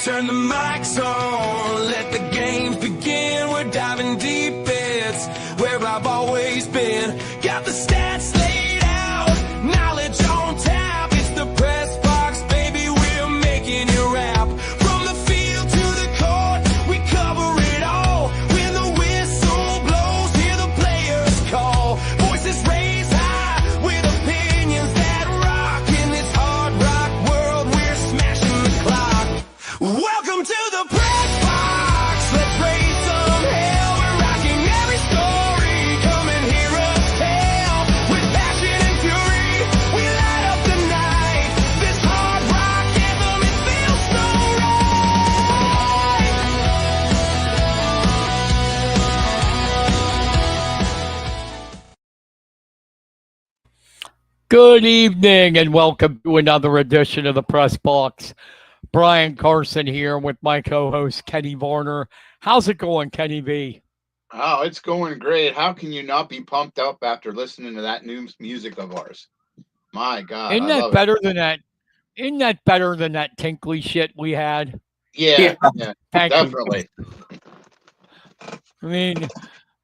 Turn the mics on, let the games begin. We're diving deep, it's where I've always been. Got the stats laid out, knowledge on tap. It's the press box, baby, we're making it rap. From the field to the court, we cover it all. When the whistle blows, hear the players call. Voices raised high with opinions that rock. In this hard rock world, we're smashing the clock. Welcome to the press box. Let's raise some hell. We're rocking every story. Come and hear us tell. With passion and fury, we light up the night. This hard rock anthem, it feels so right. Good evening and welcome to another edition of the Press Box. Brian Carson here with my co-host Kenny Varner. How's it going, Kenny V? Oh, it's going great. How can you not be pumped up after listening to that new music of ours? My God. Isn't that better than that? Isn't that better than that tinkly shit we had? Yeah, Thank definitely. you. I mean,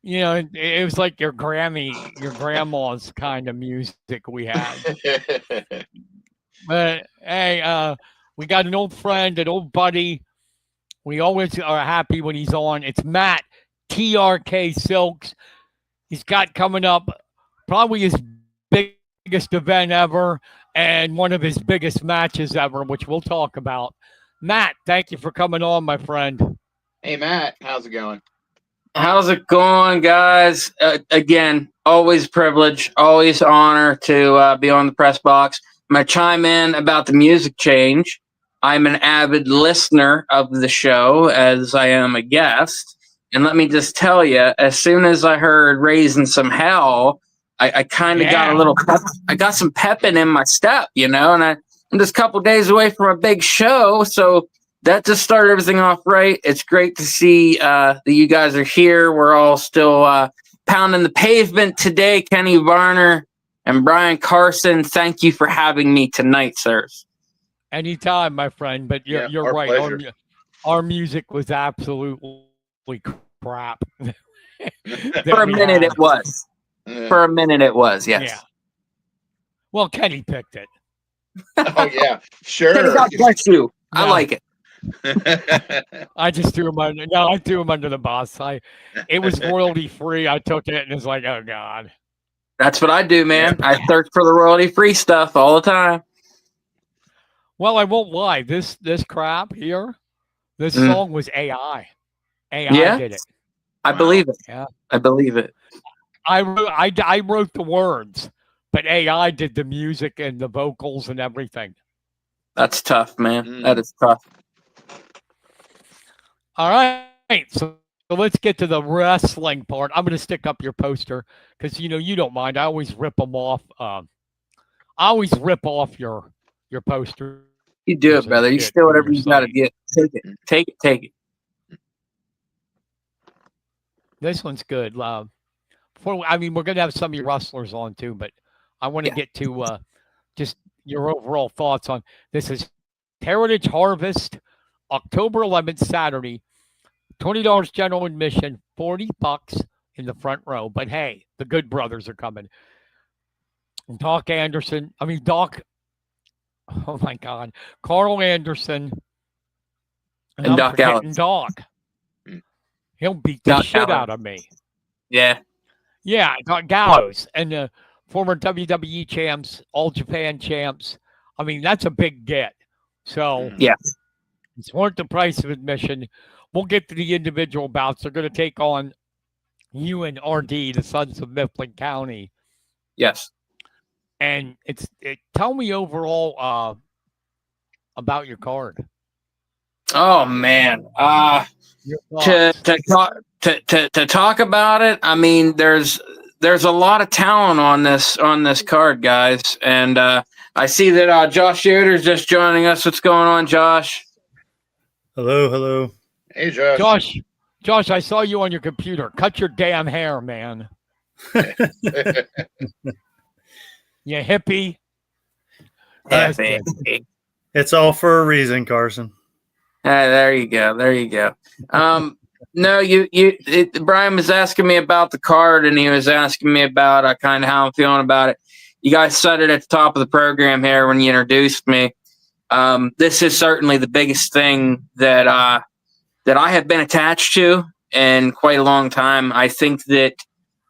you know, it was like your grandma's kind of music we had. But hey, we got an old friend, an old buddy. We always are happy when he's on. It's Matt, TRK Silks. He's got coming up probably his biggest event ever and one of his biggest matches ever, which we'll talk about. Matt, thank you for coming on, my friend. Hey, Matt, how's it going? How's it going, guys? Again, always privilege, always honor to be on the Press Box. I'm going to chime in about the music change. I'm an avid listener of the show as I am a guest. And let me just tell you, as soon as I heard Raising Some Hell, I kind of got a little pep. I got some pepping in my step, you know, and I'm just a couple days away from a big show. So that just started everything off right. It's great to see that you guys are here. We're all still pounding the pavement today. Kenny Varner and Brian Carson, thank you for having me tonight, sirs. Anytime, my friend, but you're right. Our music was absolutely crap. For a minute it was. For a minute it was, yes. Yeah. Well, Kenny picked it. Oh, yeah, sure. Kenny, God bless you. No. I like it. I just threw him under. No, I threw him under the bus. It was royalty free. I took it and it's like, oh God. That's what I do, man. I search for the royalty free stuff all the time. Well, I won't lie. This crap here, this song was AI. AI did it. I believe it. Yeah, I believe it. I wrote the words, but AI did the music and the vocals and everything. That's tough, man. That is tough. All right, so let's get to the wrestling part. I'm going to stick up your poster because you don't mind. I always rip them off. I always rip off your poster. You do it, brother. You steal whatever you got to get. Take it. This one's good. We're going to have some of your wrestlers on too, but I want to get to just your overall thoughts on this. Is Heritage Harvest, October 11th, Saturday, $20 general admission, $40 in the front row. But hey, the Good Brothers are coming. Doc, oh my God, Carl Anderson and Doc Alex. Doc. He'll beat the shit out of me. Yeah. Yeah, Doc Gallows and former WWE champs, All Japan champs. I mean, that's a big get. So it's worth the price of admission. We'll get to the individual bouts. They're going to take on you and RD, the Sons of Mifflin County. Yes. And tell me overall about your card. Oh man, to talk about it. I mean, there's a lot of talent on this card, guys. And I see that Josh Yoder's just joining us. What's going on, Josh? Hello. Hey, Josh. Josh, I saw you on your computer. Cut your damn hair, man. You hippie. It's all for a reason, Carson. There you go. There you go. No, Brian was asking me about the card, and he was asking me about kind of how I'm feeling about it. You guys said it at the top of the program here when you introduced me. This is certainly the biggest thing that I have been attached to in quite a long time. I think that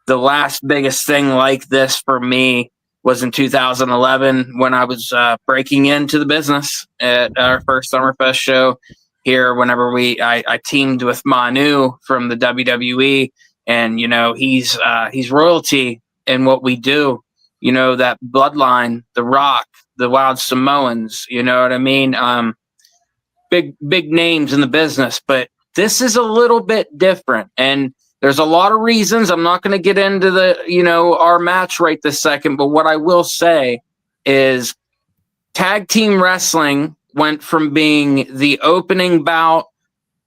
the last biggest thing like this for me was in 2011 when I was breaking into the business at our first Summerfest show here. Whenever I teamed with Manu from the WWE, and he's royalty in what we do. That bloodline, The Rock, the Wild Samoans. You know what I mean? Big names in the business, but this is a little bit different, and there's a lot of reasons. I'm not going to get into our match right this second, but what I will say is tag team wrestling went from being the opening bout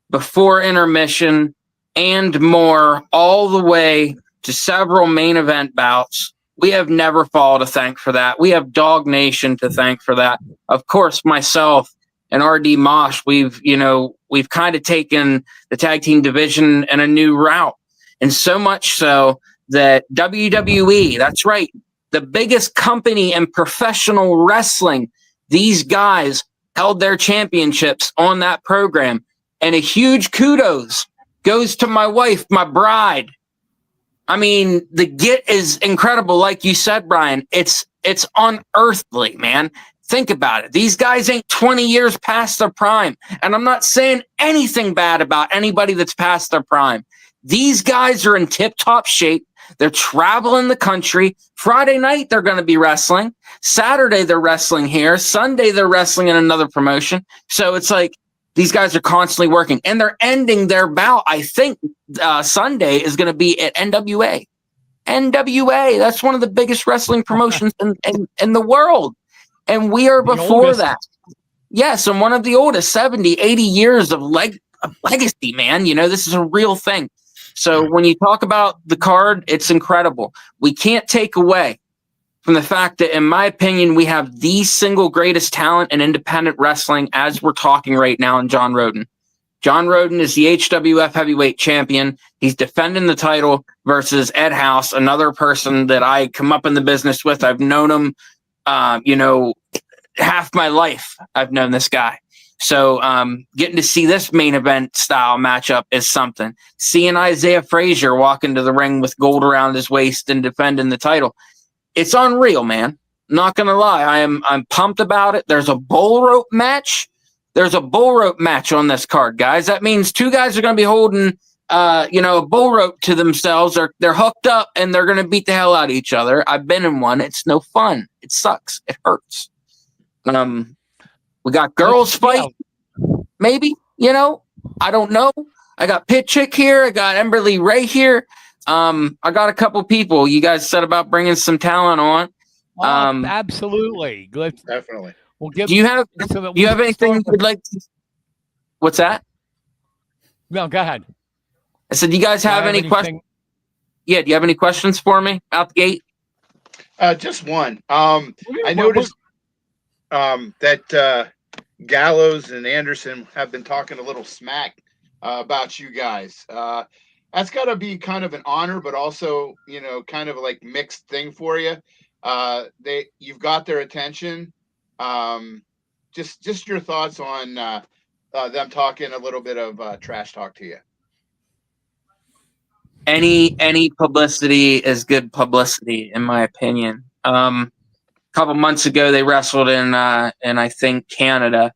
before intermission and more all the way to several main event bouts. We have never Fall to thank for that. We have Dog Nation to thank for that. Of course, myself and RD Mosh, we've kind of taken the tag team division in a new route. And so much so that WWE, that's right, the biggest company in professional wrestling, these guys held their championships on that program. And a huge kudos goes to my wife, my bride. I mean, the get is incredible. Like you said, Brian, it's unearthly, man. Think about it. These guys ain't 20 years past their prime. And I'm not saying anything bad about anybody that's past their prime. These guys are in tip-top shape. They're traveling the country. Friday night, they're going to be wrestling. Saturday, they're wrestling here. Sunday, they're wrestling in another promotion. So it's like these guys are constantly working. And they're ending their bout. I think Sunday is going to be at NWA. NWA, that's one of the biggest wrestling promotions in the world. And we are before that. Yes, and one of the oldest, 70, 80 years of legacy, man. This is a real thing. So when you talk about the card, it's incredible. We can't take away from the fact that, in my opinion, we have the single greatest talent in independent wrestling as we're talking right now in John Roden. John Roden is the HWF heavyweight champion. He's defending the title versus Ed House, another person that I come up in the business with. I've known him, half my life. I've known this guy. So getting to see this main event style matchup is something. Seeing Isaiah Frazier walk into the ring with gold around his waist and defending the title, it's unreal, man. Not gonna lie, I'm pumped about it. There's a bull rope match. There's a bull rope match on this card, guys. That means two guys are gonna be holding a bull rope to themselves. They're hooked up and they're gonna beat the hell out of each other. I've been in one. It's no fun. It sucks. It hurts. We got girls fight, maybe, I don't know. I got Pit Chick here. I got Emberly Ray here. I got a couple people. You guys said about bringing some talent on. Absolutely. Definitely. Do you have anything you'd like to? What's that? No, go ahead. I said, do you guys have any questions? Yeah, do you have any questions for me out the gate? Just one. I noticed that Gallows and Anderson have been talking a little smack about you guys. That's got to be kind of an honor, but also, kind of like mixed thing for you. You've got their attention. Just your thoughts on them talking a little bit of trash talk to you. Any publicity is good publicity, in my opinion. Couple months ago, they wrestled in I think Canada,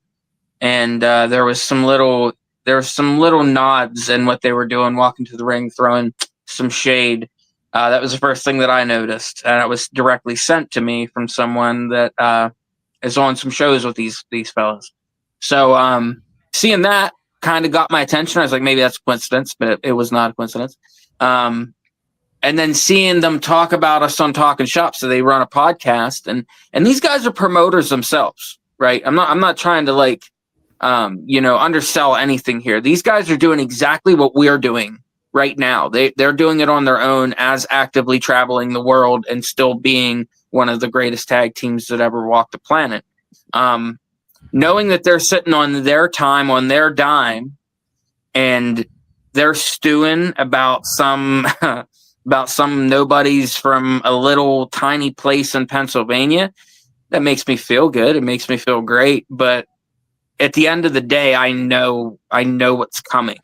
and there was some little nods in what they were doing, walking to the ring, throwing some shade. That was the first thing that I noticed, and it was directly sent to me from someone that is on some shows with these fellas. So seeing that kind of got my attention. I was like, maybe that's a coincidence, but it was not a coincidence. And then seeing them talk about us on Talking Shop, so they run a podcast, and these guys are promoters themselves, right? I'm not trying to undersell anything here. These guys are doing exactly what we're doing right now. They're doing it on their own, as actively traveling the world and still being one of the greatest tag teams that ever walked the planet. knowing that they're sitting on their time, on their dime, and they're stewing about some about some nobodies from a little tiny place in Pennsylvania, that makes me feel good. It makes me feel great. But at the end of the day, I know what's coming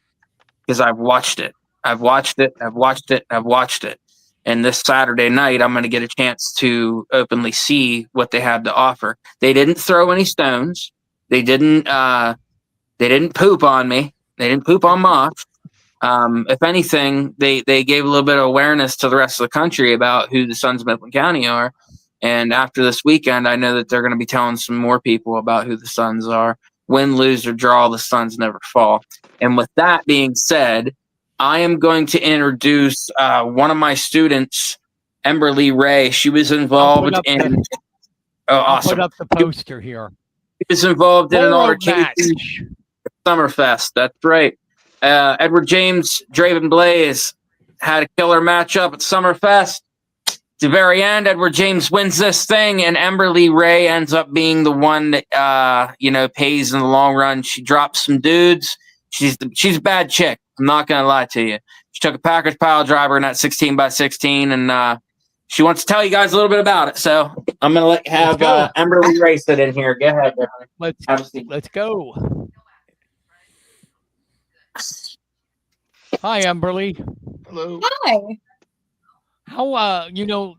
because I've watched it. I've watched it. I've watched it. I've watched it. And this Saturday night, I'm going to get a chance to openly see what they have to offer. They didn't throw any stones. They didn't poop on me. They didn't poop on Mox. If anything, they gave a little bit of awareness to the rest of the country about who the Sons of Midland County are. And after this weekend, I know that they're going to be telling some more people about who the Sons are. Win, lose, or draw, the Sons never fall. And with that being said, I am going to introduce one of my students, Emberly Ray. She was involved in. Awesome! I'll put up the poster here. She was involved in an altercation match. Summerfest. That's right. Edward James, Draven Blaze had a killer matchup at Summerfest. At the very end, Edward James wins this thing, and Emberly Ray ends up being the one that pays in the long run. She drops some dudes. She's a bad chick. I'm not gonna lie to you. She took a Packers pile driver in that 16x16, and she wants to tell you guys a little bit about it. So I'm gonna have Emberly Ray sit in here. Go ahead. Let's go. Hi, Emberly. Hello. Hi. How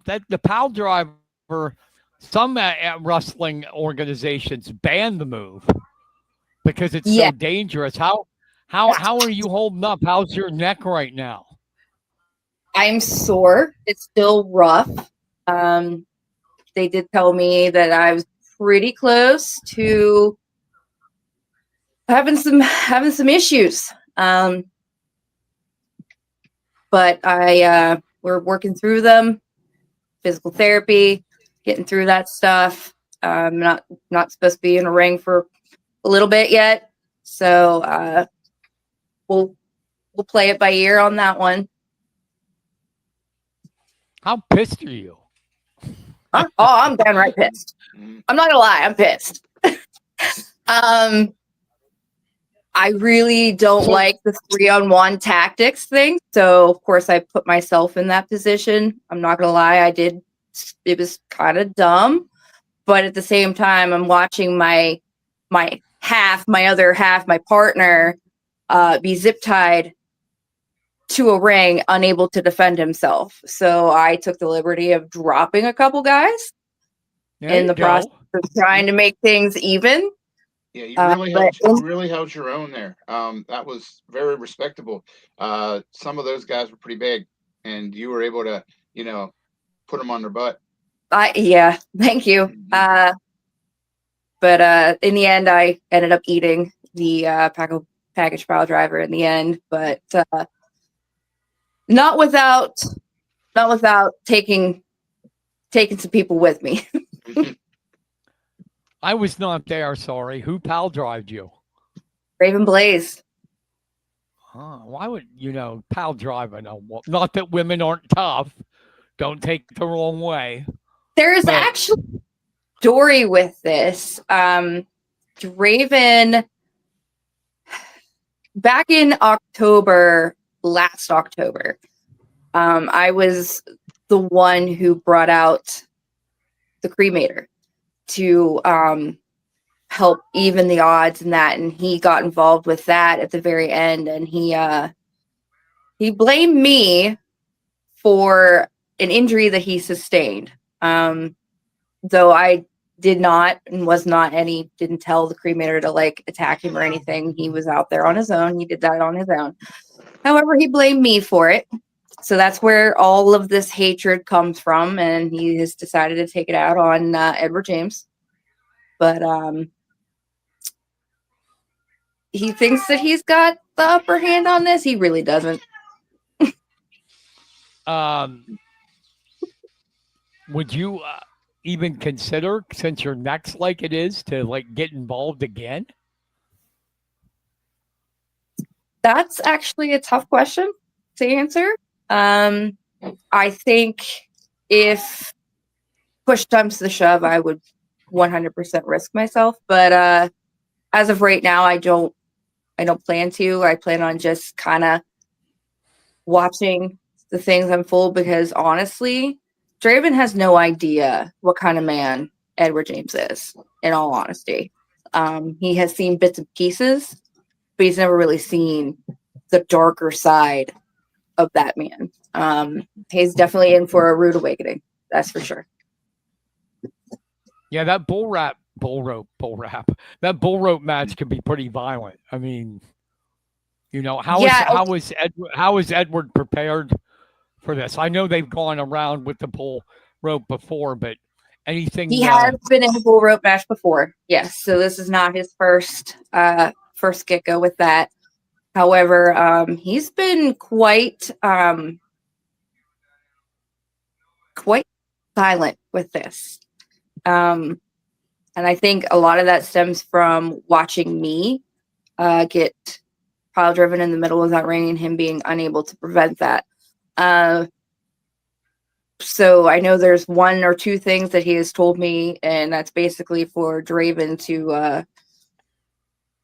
that the pile driver? Some wrestling organizations ban the move because it's so dangerous. How are you holding up? How's your neck right now? I'm sore. It's still rough. They did tell me that I was pretty close to having some issues. But we're working through them. Physical therapy, getting through that stuff. I'm not supposed to be in a ring for a little bit yet, so we'll play it by ear on that one. How pissed are you? Oh, I'm downright pissed. I'm not gonna lie, I'm pissed. I really don't like the 3-on-1 tactics thing. So of course I put myself in that position. I'm not gonna lie, I did. It was kind of dumb, but at the same time, I'm watching my other half, my partner, be zip tied to a ring, unable to defend himself. So I took the liberty of dropping a couple guys in the process of trying to make things even. Yeah, you really held your own there. That was very respectable. Some of those guys were pretty big, and you were able to, put them on their butt. Yeah, thank you. But in the end, I ended up eating the package pile driver in the end, but not without taking some people with me. I was not there, sorry. Who pal drived you? Raven Blaze. Why would pal drive? I know. Not that women aren't tough. Don't take it the wrong way. There's actually a story with this. Raven, back in last October, I was the one who brought out the cremator to help even the odds and that, and he got involved with that at the very end, and he blamed me for an injury that he sustained, though I did not and didn't tell the cremator to attack him or anything. He was out there on his own. He did that on his own. However, he blamed me for it. So that's where all of this hatred comes from, and he has decided to take it out on Edward James. But he thinks that he's got the upper hand on this. He really doesn't. Would you even consider, since your neck's like it is, to get involved again? That's actually a tough question to answer. I think if push comes to the shove, I would 100% risk myself. But as of right now, I don't plan to. I plan on just kind of watching the things unfold, because honestly, Draven has no idea what kind of man Edward James is, in all honesty. He has seen bits and pieces, but he's never really seen the darker side of that man. He's definitely in for a rude awakening. That's for sure. Yeah, that bull rope match can be pretty violent. I mean, how is Edward prepared for this? I know they've gone around with the bull rope before, but anything he has been in a bull rope match before. Yes, so this is not his first get go with that. However, he's been quite silent with this. And I think a lot of that stems from watching me get pile driven in the middle of that ring and him being unable to prevent that. So I know there's one or two things that he has told me, and that's basically for Draven to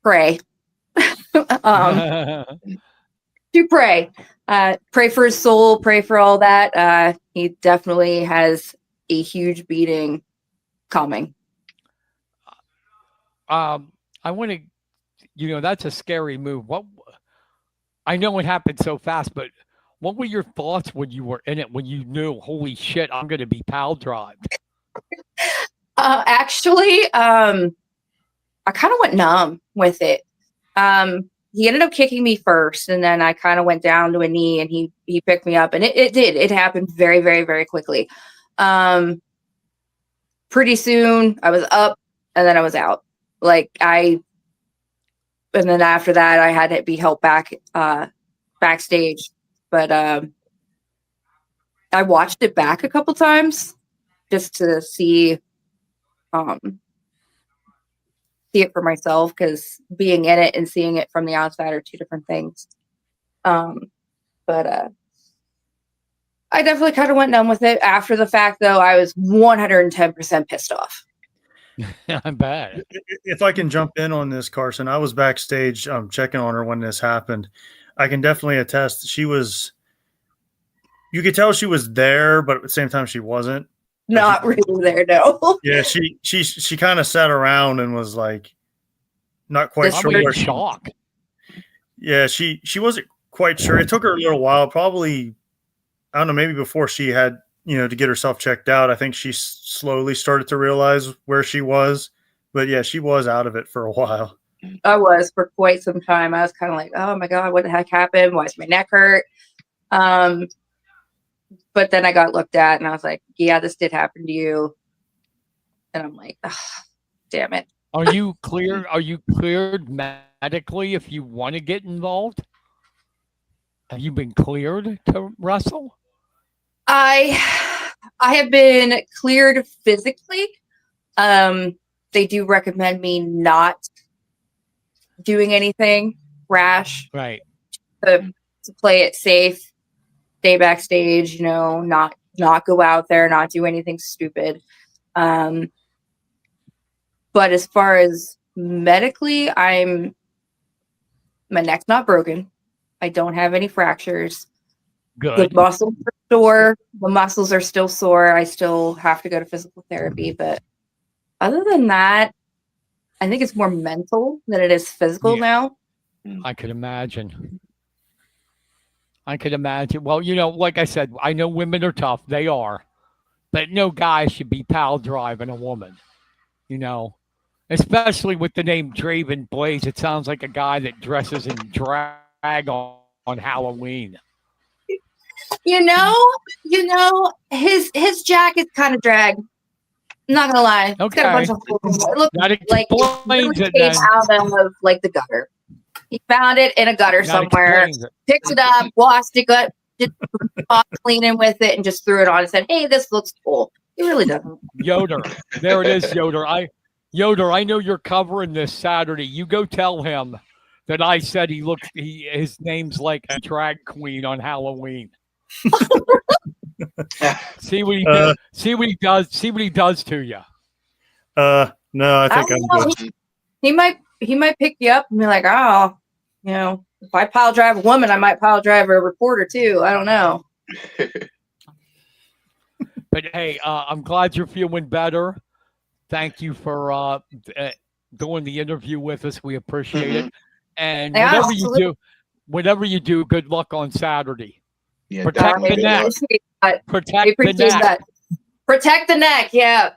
pray. To pray. Pray for his soul, pray for all that. He definitely has a huge beating coming. I want to, that's a scary move. I know it happened so fast, but what were your thoughts when you were in it, when you knew, holy shit, I'm going to be pal drived? Actually, I kind of went numb with it. He ended up kicking me first, and then I kind of went down to a knee, and he picked me up, and it happened very, very, very quickly. Pretty soon I was up, and then I was out. And then after that I had to be helped back backstage. But I watched it back a couple times just to see it for myself, because being in it and seeing it from the outside are two different things. But I definitely kind of went numb with it. After the fact, though, I was 110% pissed off. I'm bad. If I can jump in on this, Carson, I was backstage checking on her when this happened. I can definitely attest you could tell she was there, but at the same time she wasn't. Not really there, no. Yeah, she kind of sat around and was like not quite sure. I'm in shock. Yeah, she wasn't quite sure. It took her a little while, probably, I don't know, maybe before she had, to get herself checked out. I think she slowly started to realize where she was. But yeah, she was out of it for a while. I was for quite some time. I was kind of like, oh my God, what the heck happened? Why does my neck hurt? But then I got looked at and I was like, yeah, this did happen to you. And I'm like, oh, damn it. Are you clear? Are you cleared medically if you want to get involved? Have you been cleared to wrestle? I have been cleared physically. They do recommend me not doing anything rash. Right. To play it safe, stay backstage, not go out there, not do anything stupid. But as far as medically, my neck's not broken. I don't have any fractures. Good. The muscles are sore. The muscles are still sore. I still have to go to physical therapy. But other than that, I think it's more mental than it is physical now. I could imagine. Well, like I said, I know women are tough. They are. But no guy should be pal driving a woman. Especially with the name Draven Blaze. It sounds like a guy that dresses in drag on Halloween. His jacket's kind of drag. I'm not gonna lie. Okay. It's got a bunch of holes. It looks like it came out of the gutter. He found it in a gutter somewhere, picked it up, washed it, did cleaning with it, and just threw it on and said, "Hey, this looks cool." It really doesn't. Yoder, there it is, Yoder. I know you're covering this Saturday. You go tell him that I said his name's like a drag queen on Halloween. See what he does. See what he does to you. No, I think don't I'm know. good. He might pick you up and be like, oh, if I pile drive a woman, I might pile drive a reporter too. I don't know. But hey, I'm glad you're feeling better. Thank you for doing the interview with us. We appreciate it. And Yeah, whatever you do, good luck on Saturday. Yeah, Protect the definitely. neck. Good luck. Protect the appreciate neck. that. Protect the neck. Yeah.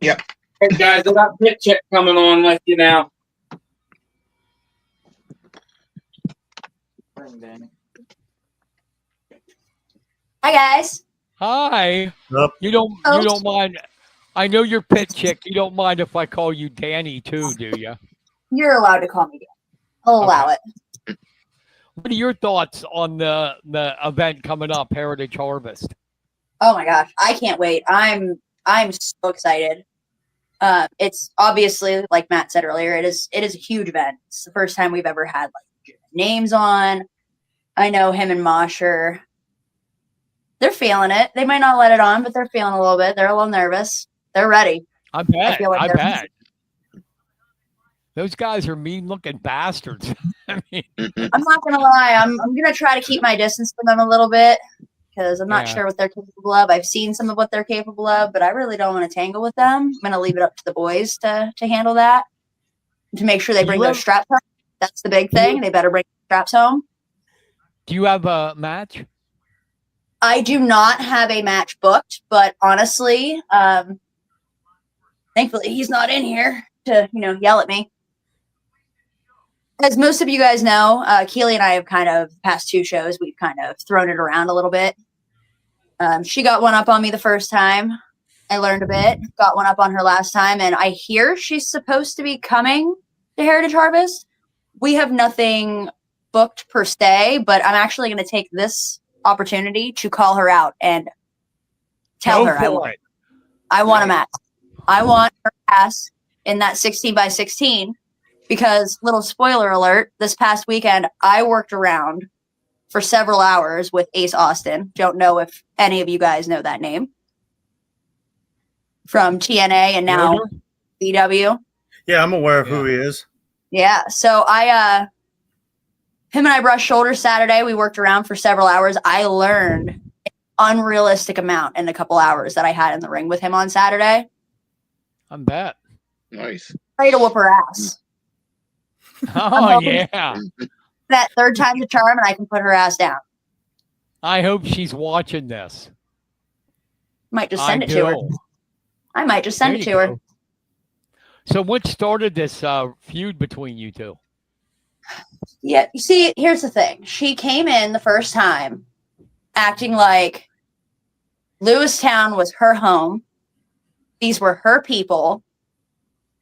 Yep. Hey guys, I got Pit Check coming on with you now. Hi guys. Hi. Yep. You don't mind. I know you're Pit Chick. You don't mind if I call you Danny too, do you? You're allowed to call me Dan. I'll allow Okay. it. What are your thoughts on the event coming up, Heritage Harvest? Oh my gosh, I can't wait. I'm so excited. It's obviously, like Matt said earlier, it is a huge event. It's the first time we've ever had like names on. I know him and Mosher. They're feeling it. They might not let it on, but they're feeling a little bit. They're a little nervous. They're ready. I bet. I I bet. Those guys are mean-looking bastards. I mean, I'm not gonna lie. I'm gonna try to keep my distance from them a little bit because I'm not sure what they're capable of. I've seen some of what they're capable of, but I really don't want to tangle with them. I'm gonna leave it up to the boys to handle that, to make sure they bring those straps home. That's the big thing. They better bring straps home. Do you have a match? I do not have a match booked, but honestly, thankfully he's not in here to yell at me. As most of you guys know, Keely and I have kind of, past 2 shows, we've kind of thrown it around a little bit. She got one up on me the first time. I learned a bit, got one up on her last time, and I hear she's supposed to be coming to Heritage Harvest. We have nothing booked per se, but I'm actually going to take this opportunity to call her out and tell her I want a match. I want her ass in that 16x16. Because, little spoiler alert, this past weekend, I worked around for several hours with Ace Austin. Don't know if any of you guys know that name. From TNA and now BW. Yeah, I'm aware of who he is. Yeah, so him and I brushed shoulders Saturday. We worked around for several hours. I learned an unrealistic amount in a couple hours that I had in the ring with him on Saturday. I bet. Nice. Ready to whoop her ass. Oh, yeah. That 3rd time's a charm, and I can put her ass down. I hope she's watching this. Might just send it to her. I might just send it to her. So what started this feud between you two? Yeah, you see, here's the thing. She came in the first time acting like Lewistown was her home. These were her people.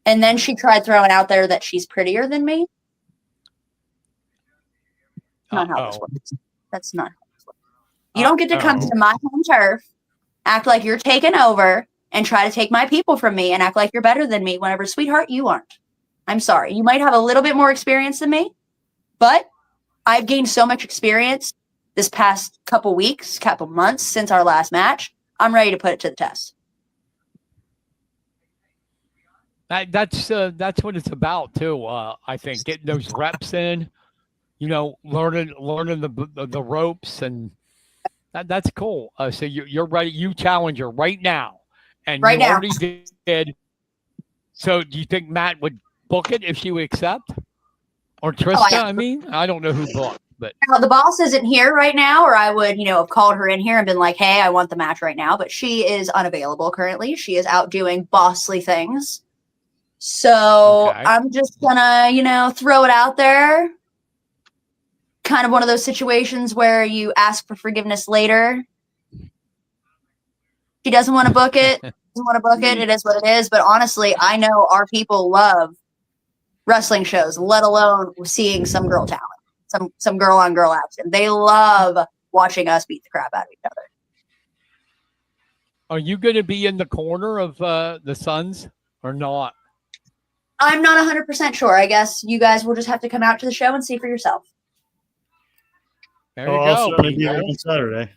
And then she tried throwing out there that she's prettier than me. Not how this works. That's not how this works. You don't get to come to my home turf, act like you're taking over, and try to take my people from me and act like you're better than me whenever, sweetheart, you aren't. I'm sorry. You might have a little bit more experience than me, but I've gained so much experience this past couple weeks, couple months since our last match. I'm ready to put it to the test. That's what it's about too. I think getting those reps in, learning the ropes, and that's cool. So you're ready. You challenge her right now, and right now. Already did. So do you think Matt would book it if she would accept, or Trista? I mean, I don't know who booked, but the boss isn't here right now, or I would have called her in here and been like, "Hey, I want the match right now," but she is unavailable currently. She is out doing bossly things. So I'm just gonna, throw it out there. Kind of one of those situations where you ask for forgiveness later. She doesn't want to book it. It is what it is. But honestly, I know our people love wrestling shows, let alone seeing some girl talent, some girl on girl action. They love watching us beat the crap out of each other. Are you going to be in the corner of the Suns or not? I'm not 100% sure. I guess you guys will just have to come out to the show and see for yourself. There you go. I'll certainly be there on Saturday.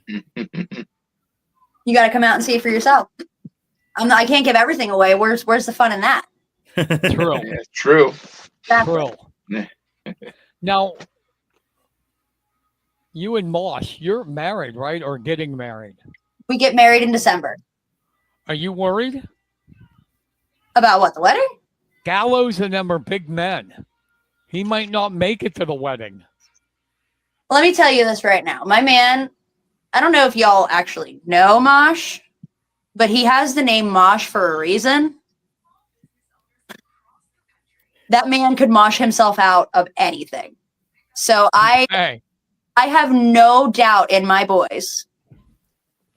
You got to come out and see it for yourself. I can't give everything away. Where's the fun in that? True. Yeah, true. Exactly. True. Now, you and Mosh, you're married, right? Or getting married? We get married in December. Are you worried? About what, the wedding? Gallows and them are big men. He might not make it to the wedding. Let me tell you this right now. My man, I don't know if y'all actually know Mosh, but he has the name Mosh for a reason. That man could mosh himself out of anything. So Hey, I have no doubt in my boys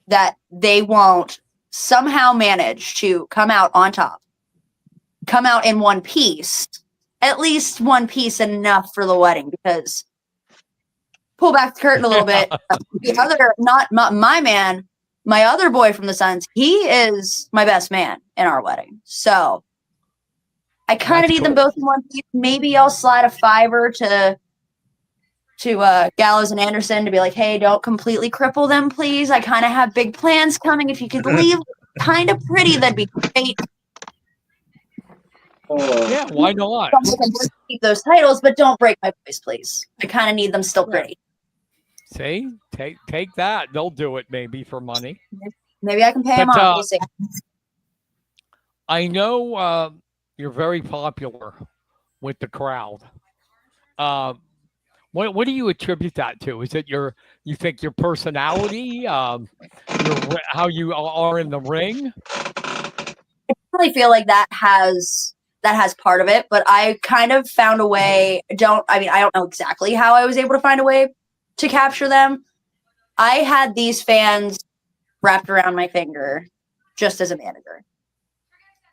that they won't somehow manage to come out on top, come out in one piece, at least one piece enough for the wedding. Because pull back the curtain a little bit. The other, not my man, my other boy from the Suns, he is my best man in our wedding. So I kind of need them both in one piece. Maybe I'll slide a $5 to Gallows and Anderson to be like, hey, don't completely cripple them, please. I kind of have big plans coming. If you could leave kind of pretty, that'd be great. yeah, why not? Keep those titles, but don't break my boys, please. I kind of need them still pretty. See, take that. They'll do it maybe for money. Maybe I can pay them But, off. We'll see. I know you're very popular with the crowd. What do you attribute that to? Is it you think your personality, how you are in the ring? I really feel like that has part of it, but I kind of found a way. I don't know exactly how I was able to find a way to capture them. I had these fans wrapped around my finger just as a manager.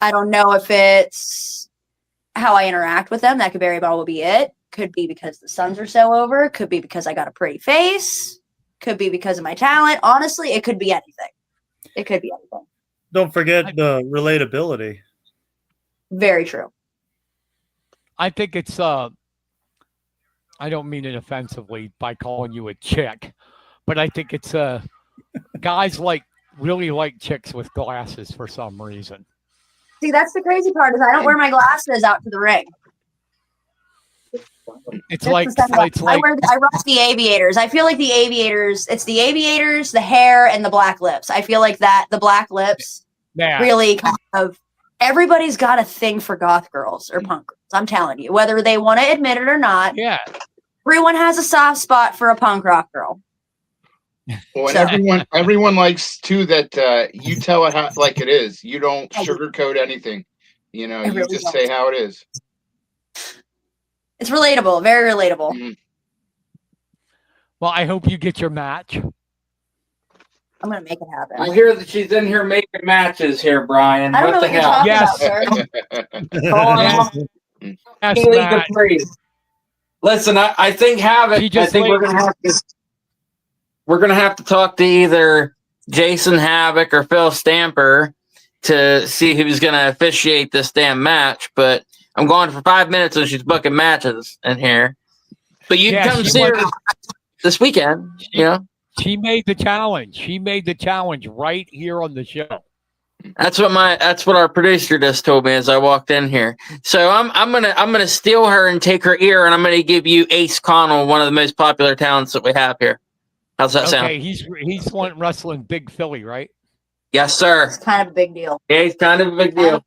I don't know if it's how I interact with them. That could very well be it. Could be because the Suns are so over. Could be because I got a pretty face. Could be because of my talent. Honestly, it could be anything. It could be anything. Don't forget the relatability. Very true. I think it's I don't mean it offensively by calling you a chick, but I think it's guys really like chicks with glasses for some reason. See, that's the crazy part is I don't wear my glasses out to the ring. It's I rock the aviators. I feel like the aviators, it's the aviators, the hair, and the black lips. I feel like that the black lips really kind of everybody's got a thing for goth girls or punk girls. I'm telling you, whether they want to admit it or not. Yeah. Everyone has a soft spot for a punk rock girl. Well, and everyone likes too that you tell it like it is. You don't sugarcoat anything. You know, you just say how it is. It's relatable, very relatable. Mm-hmm. Well, I hope you get your match. I'm gonna make it happen. I hear that she's in here making matches here, Brian. I don't know what you're talking about, sir. Yes, Listen, I think Havoc. I think we're gonna have to talk to either Jason Havoc or Phil Stamper to see who's gonna officiate this damn match. But I'm going for 5 minutes and she's booking matches in here. But you can come see her this weekend. You know, she made the challenge. She made the challenge right here on the show. That's what our producer just told me as I walked in here. So I'm gonna steal her and take her ear, and I'm gonna give you Ace Connell, one of the most popular talents that we have here. How's that sound? Okay, he's wrestling Big Philly, right? Yes, sir. It's kind of a big deal. Yeah, it's kind of a big deal.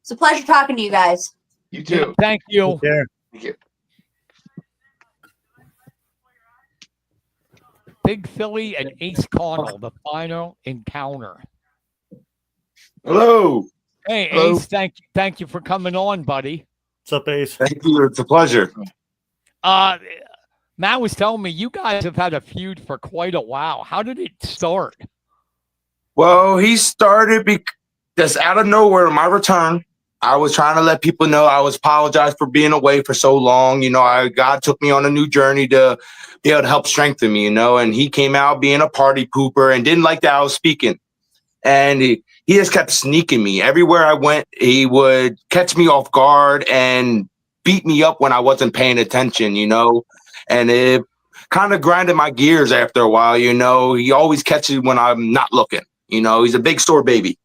It's a pleasure talking to you guys. You too. Thank you. Thank you. Big Philly and Ace Connell, the final encounter. Hello. Hey, Hello. Ace, thank you for coming on, buddy. What's up, Ace? Thank you. It's a pleasure. Matt was telling me you guys have had a feud for quite a while. How did it start? Well, he started just out of nowhere. My return, I was trying to let people know I was apologize for being away for so long. You know, God took me on a new journey to be able to help strengthen me, you know, and he came out being a party pooper and didn't like that I was speaking. And he just kept sneaking me. Everywhere I went, he would catch me off guard and beat me up when I wasn't paying attention, you know, and it kind of grinded my gears after a while, you know. He always catches when I'm not looking, you know. He's a big store baby.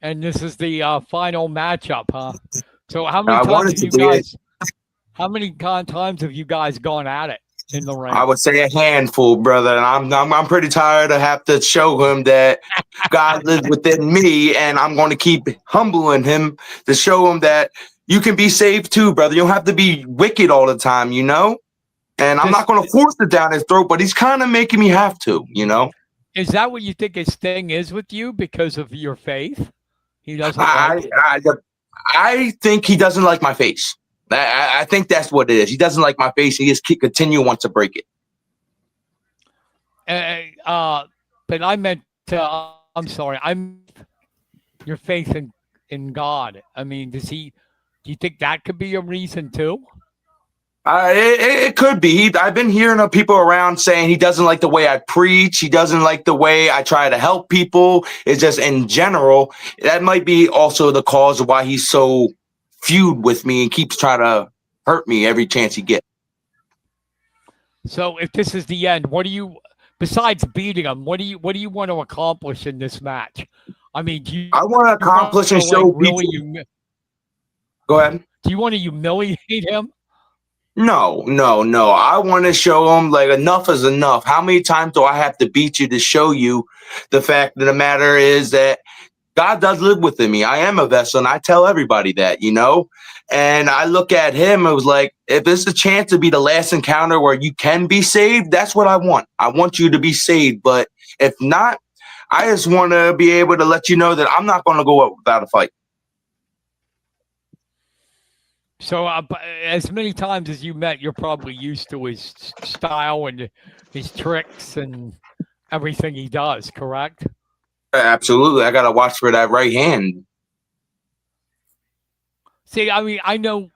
and this is the final matchup, huh? So how many I times wanted have to you be it. guys? How many times have you guys gone at it in the ring? I would say a handful, brother. And I'm pretty tired of have to show him that God lives within me, and I'm going to keep humbling him to show him that you can be saved too, brother. You don't have to be wicked all the time, you know. And I'm not going to force it down his throat, but he's kind of making me have to, you know. Is that what you think his thing is with you because of your faith? He doesn't like it. I think he doesn't like my face. I think that's what it is. He doesn't like my face. He just continue wants to break it. But I meant, I'm sorry, I'm your faith in God. I mean, do you think that could be a reason too? It could be. I've been hearing of people around saying he doesn't like the way I preach. He doesn't like the way I try to help people. It's just in general. That might be also the cause of why he's so feud with me and keeps trying to hurt me every chance he gets. So if this is the end, what do you, besides beating him, what do you want to accomplish in this match? I mean, I want to accomplish and show people. Go ahead. Do you want to humiliate him? No. I want to show him like enough is enough. How many times do I have to beat you to show you the fact of the matter is that God does live within me. I am a vessel, and I tell everybody that, you know. And I look at him, it was like, if it's a chance to be the last encounter where you can be saved, that's what I want. I want you to be saved. But if not, I just want to be able to let you know that I'm not going to go up without a fight. So as many times as you met, you're probably used to his style and his tricks and everything he does, correct? Absolutely. I got to watch for that right hand. See, I mean, I know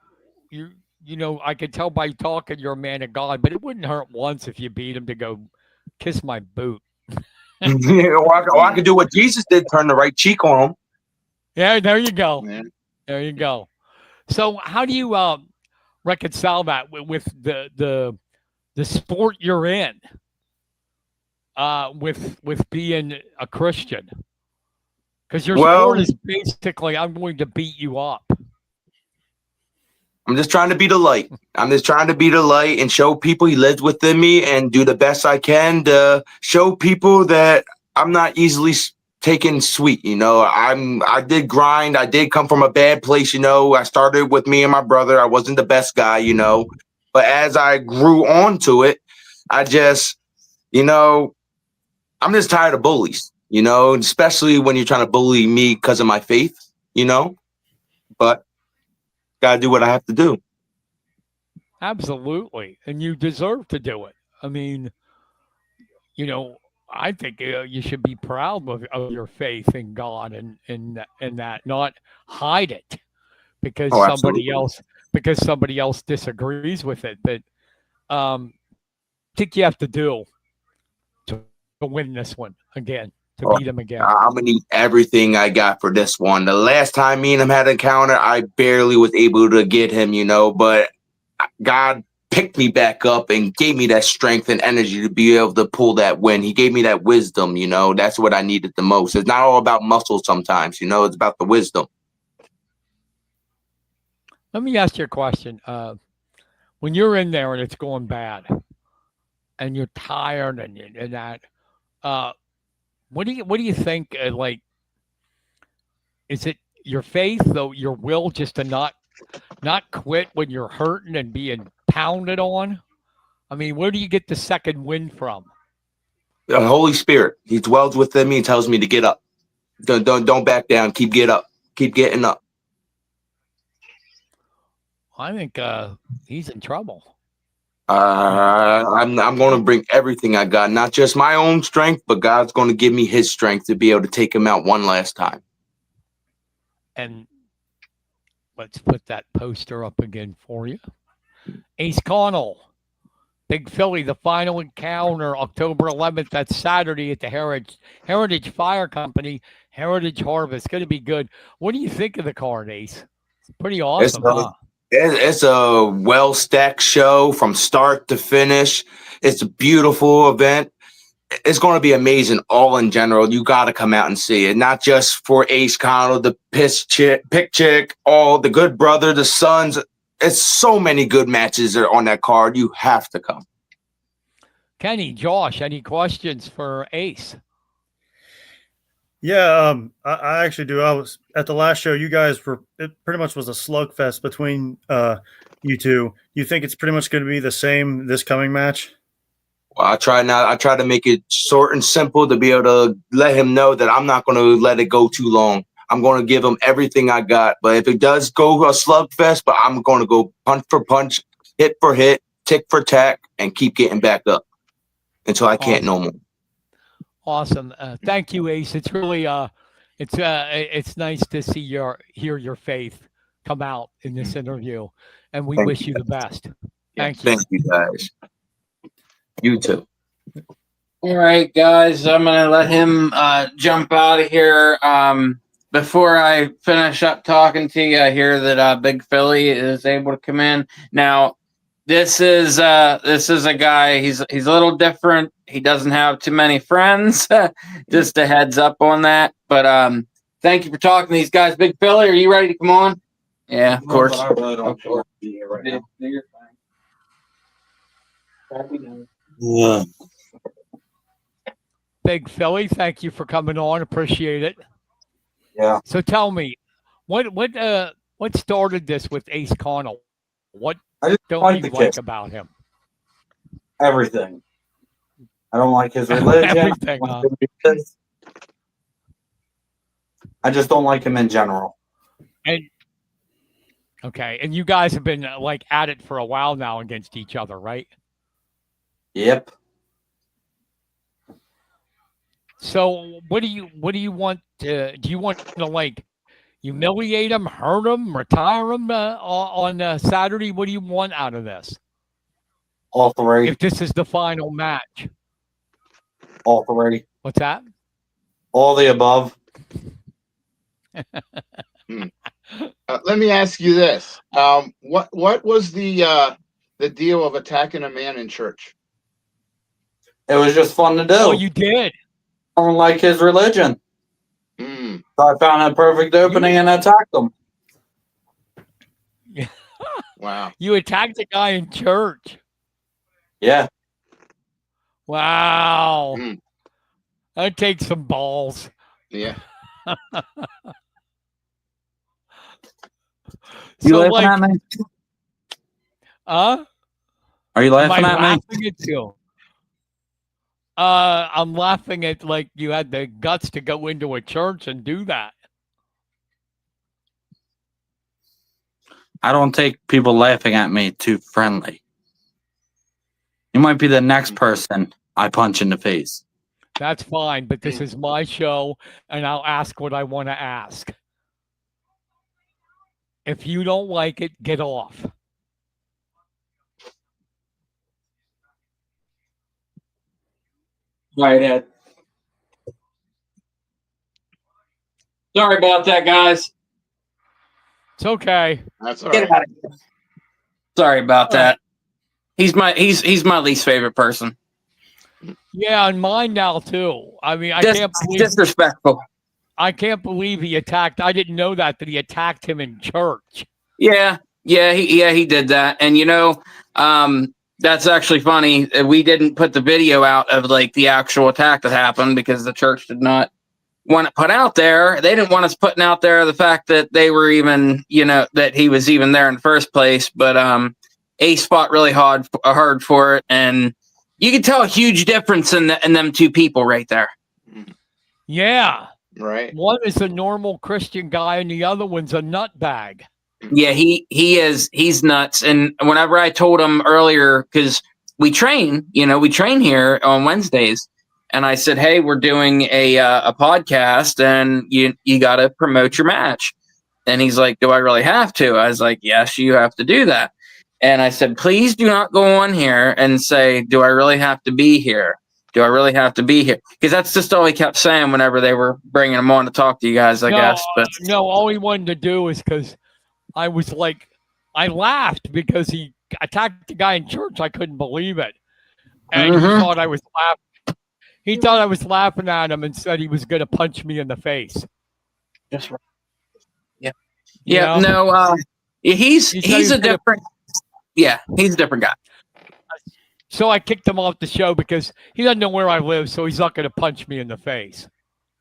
you know, I could tell by talking you're a man of God, but it wouldn't hurt once if you beat him to go kiss my boot. I could do what Jesus did, turn the right cheek on him. Yeah, there you go. Man. There you go. So how do you reconcile that with the sport you're in, with being a Christian? Because your sport is basically, I'm going to beat you up. I'm just trying to be the light. I'm just trying to be the light and show people he lives within me and do the best I can to show people that I'm not easily taken sweet. You know, I did grind. I did come from a bad place. You know, I started with me and my brother. I wasn't the best guy, you know, but as I grew onto it, I just, you know, I'm just tired of bullies, you know, especially when you're trying to bully me because of my faith, you know, but got to do what I have to do. Absolutely. And you deserve to do it. I mean, you know, I think you should be proud of your faith in God and that, not hide it because somebody else disagrees with it. But I think you have to do to win this one again, to beat him again. I'm gonna need everything I got for this one. The last time me and him had an encounter, I barely was able to get him, you know, but God picked me back up and gave me that strength and energy to be able to pull that win. He gave me that wisdom, you know. That's what I needed the most. It's not all about muscle sometimes, you know, it's about the wisdom. Let me ask you a question. When you're in there and it's going bad and you're tired and that, what do you think? Like, is it your faith, though, your will, just to not quit when you're hurting and being pounded on? I mean, where do you get the second wind from? The Holy Spirit, he dwells within me and tells me to get up. Don't back down. Keep getting up. I think he's in trouble. I'm going to bring everything I got, not just my own strength, but God's going to give me his strength to be able to take him out one last time. And let's put that poster up again for you. Ace Connell, Big Philly, the final encounter, October 11th. That's Saturday at the Heritage Fire Company, Heritage Harvest. Going to be good. What do you think of the card, Ace? It's pretty awesome, huh? It's a well-stacked show from start to finish. It's a beautiful event. it's going to be amazing. All in general, you got to come out and see it. Not just for Ace Connell, the pick chick, all the Good Brother, the Sons. It's so many good matches that are on that card. You have to come. Kenny, Josh, any questions for Ace? Yeah, I actually do. I was at the last show. You guys were. It pretty much was a slugfest between you two. You think it's pretty much going to be the same this coming match? Well, I try to make it short and simple to be able to let him know that I'm not going to let it go too long. I'm going to give him everything I got. But if it does go a slugfest, but I'm going to go punch for punch, hit for hit, tick for tack, and keep getting back up until I can't no more. Awesome. Thank you, Ace. It's really it's nice to see hear your faith come out in this interview, and we wish you the best. Thank you. Thank you, guys. You too. All right, guys. I'm gonna let him jump out of here. Before I finish up talking to you, I hear that Big Philly is able to come in now. This is a guy. He's a little different. He doesn't have too many friends. Just a heads up on that. But thank you for talking to these guys. Big Philly, are you ready to come on? Yeah, of course. I really don't want to be here right now. Yeah. Big Philly, thank you for coming on. Appreciate it. Yeah. So tell me, what started this with Ace Connell? What I just don't like you the like kid. about him? Everything. I don't like his religion. Everything, huh? I just don't like him in general. And okay, and you guys have been like at it for a while now against each other, right? Yep. So what do you want to do? You want to like humiliate him, hurt him, retire him on Saturday? What do you want out of this? All three. If this is the final match, All three. what's that? All the above. Let me ask you this: what was the deal of attacking a man in church? It was just fun to do. Oh, you did. I don't like his religion. Mm. So I found a perfect opening and attacked him. Wow. You attacked a guy in church. Yeah. Wow. Mm. That takes some balls. Yeah. You So laughing like, at me? huh? Are you Am laughing I at me? laughing at you? I'm laughing at like you had the guts to go into a church and do that. I don't take people laughing at me too friendly. You might be the next person I punch in the face. That's fine, but this is my show, and I'll ask what I want to ask. If you don't like it, get off. Right, Ed. Sorry about that, guys. It's okay. That's all Get right. out of here. Sorry about that. He's my least favorite person. Yeah, and mine now too. I mean, I Just can't believe disrespectful. I can't believe he attacked. I didn't know that he attacked him in church. Yeah, he did that, and that's actually funny. We didn't put the video out of like the actual attack that happened because the church did not want it put out there. They didn't want us putting out there the fact that they were even, that he was even there in the first place. But Ace fought really hard for it, and you can tell a huge difference in them two people right there. Yeah. Right. One is a normal Christian guy, and the other one's a nutbag. Yeah, he's nuts. And whenever I told him earlier, because we train here on Wednesdays, and I said, hey, we're doing a podcast, and you got to promote your match. And he's like, do I really have to? I was like, yes, you have to do that. And I said, please do not go on here and say, do I really have to be here? Do I really have to be here? Because that's just all he kept saying whenever they were bringing him on to talk to you guys, I guess. But no, all he wanted to do is because I was like, I laughed because he attacked the guy in church. I couldn't believe it. And he thought I was laughing. He thought I was laughing at him and said he was going to punch me in the face. Just right. Yeah. You Yeah. know? No. He's He said he was a gonna- different. Yeah, he's a different guy. So I kicked him off the show because he doesn't know where I live, so he's not going to punch me in the face.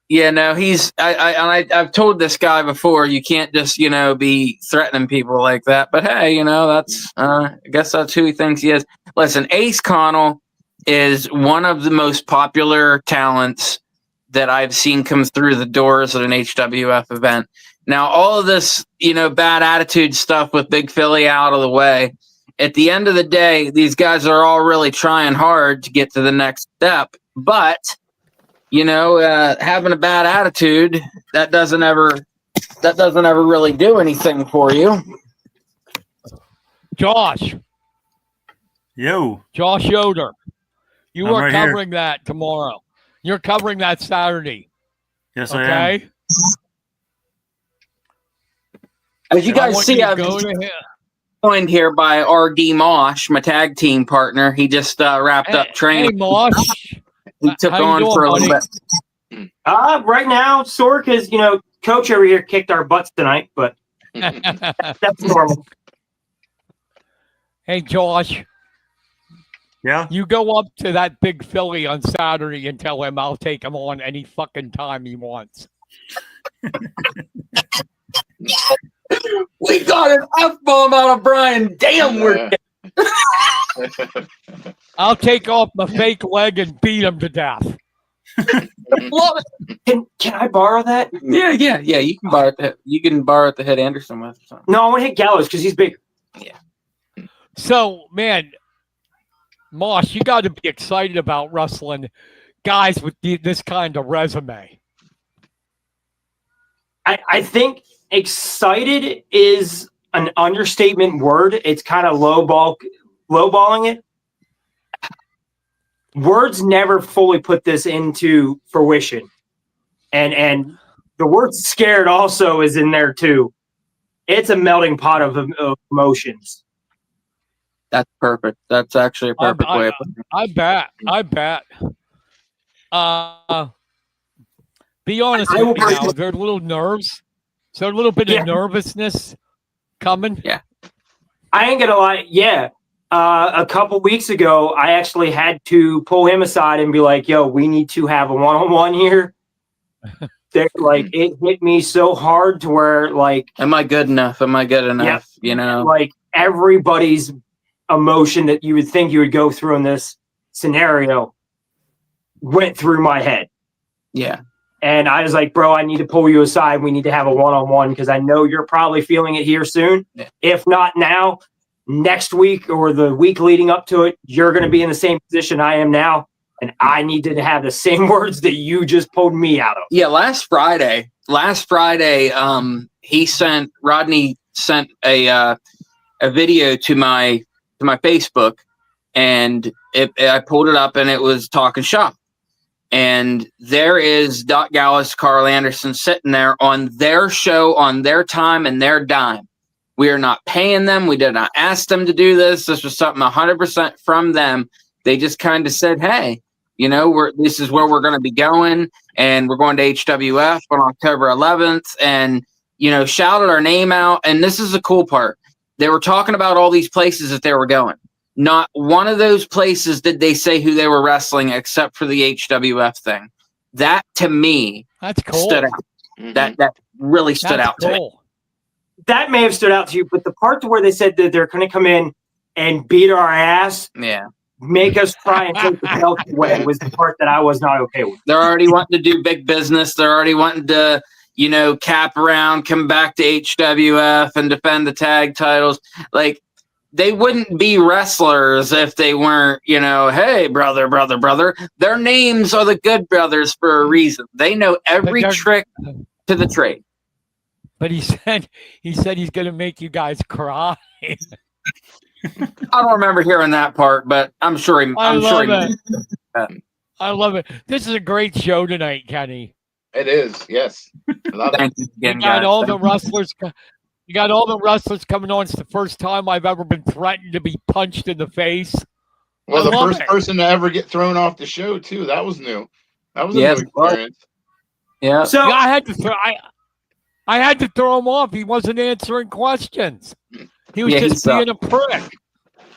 Yeah, no, he's. I've told this guy before. You can't just be threatening people like that. But hey, that's. I guess that's who he thinks he is. Listen, Ace Connell is one of the most popular talents that I've seen come through the doors at an HWF event. Now, all of this, bad attitude stuff with Big Philly out of the way. At the end of the day, these guys are all really trying hard to get to the next step. But, having a bad attitude, that doesn't ever really do anything for you. Josh Yoder, you I'm are right here. covering that tomorrow. You're covering that Saturday. Yes, I am. Okay? As you And I guys want see, you to I've go just to him. joined here by RD Mosh, my tag team partner. He just wrapped up Hey, training. Mosh. He took How you on doing, for a little buddy? bit. Right now, sore because coach over here kicked our butts tonight, but that's normal. Hey, Josh, Yeah. you go up to that Big Philly on Saturday and tell him I'll take him on any fucking time he wants. We got an F-bomb out of Brian. Damn, we're I'll take off my fake leg and beat him to death. love it. Can I borrow that? Yeah. You can borrow it. You can borrow it to hit Anderson with or something. No, I want to hit Gallows because he's bigger. So, man, Mosh, you got to be excited about wrestling guys with this kind of resume. I think excited is an understatement word. It's kind of lowballing it. Words never fully put this into fruition. And the word scared also is in there too. It's a melting pot of emotions. That's perfect. That's actually a perfect way of putting it. I bet. Be honest I will with me break now. it. There's a little nerves. So a little bit Yeah. of nervousness coming. Yeah. I ain't gonna lie. Yeah. A couple weeks ago, I actually had to pull him aside and be like, yo, we need to have a one-on-one here. It hit me so hard to where Am I good enough? Am I good enough? Everybody's emotion that you would think you would go through in this scenario went through my head. Yeah. And I was like, bro, I need to pull you aside. We need to have a one-on-one because I know you're probably feeling it here soon. Yeah. If not now, next week or the week leading up to it, you're going to be in the same position I am now. And I need to have the same words that you just pulled me out of. Yeah. Last Friday, Rodney sent a video to my Facebook, and I pulled it up and it was talking shop. And there is Doc Gallows, Carl Anderson sitting there on their show, on their time and their dime. We are not paying them. We did not ask them to do this. This was something 100% from them. They just kind of said, hey, this is where we're going to be going. And we're going to HWF on October 11th. And, shouted our name out. And this is the cool part. They were talking about all these places that they were going. Not one of those places did they say who they were wrestling except for the HWF thing. That to me That's cool. stood out. Mhm. That really stood That's out to me. cool. That may have stood out to you, but the part where they said that they're going to come in and beat our ass, Yeah. make us try and take the belt away was the part that I was not okay with. They're already wanting to do big business. They're already wanting to, cap around, come back to HWF and defend the tag titles. They wouldn't be wrestlers if they weren't, hey, brother. Their names are the Good Brothers for a reason. They know every trick to the trade. But he said he's going to make you guys cry. I don't remember hearing that part, but I'm sure he. I love it. This is a great show tonight, Kenny. It is, yes. I love it. Thank you You again, got guys. all the wrestlers. You got all the wrestlers coming on. It's the first time I've ever been threatened to be punched in the face. Well, I the love first it. person to ever get thrown off the show too. That was new. That was a Yes, new it was. experience. Yeah. So Yeah, I had to throw him off. He wasn't answering questions. He was Yeah, he just being a prick.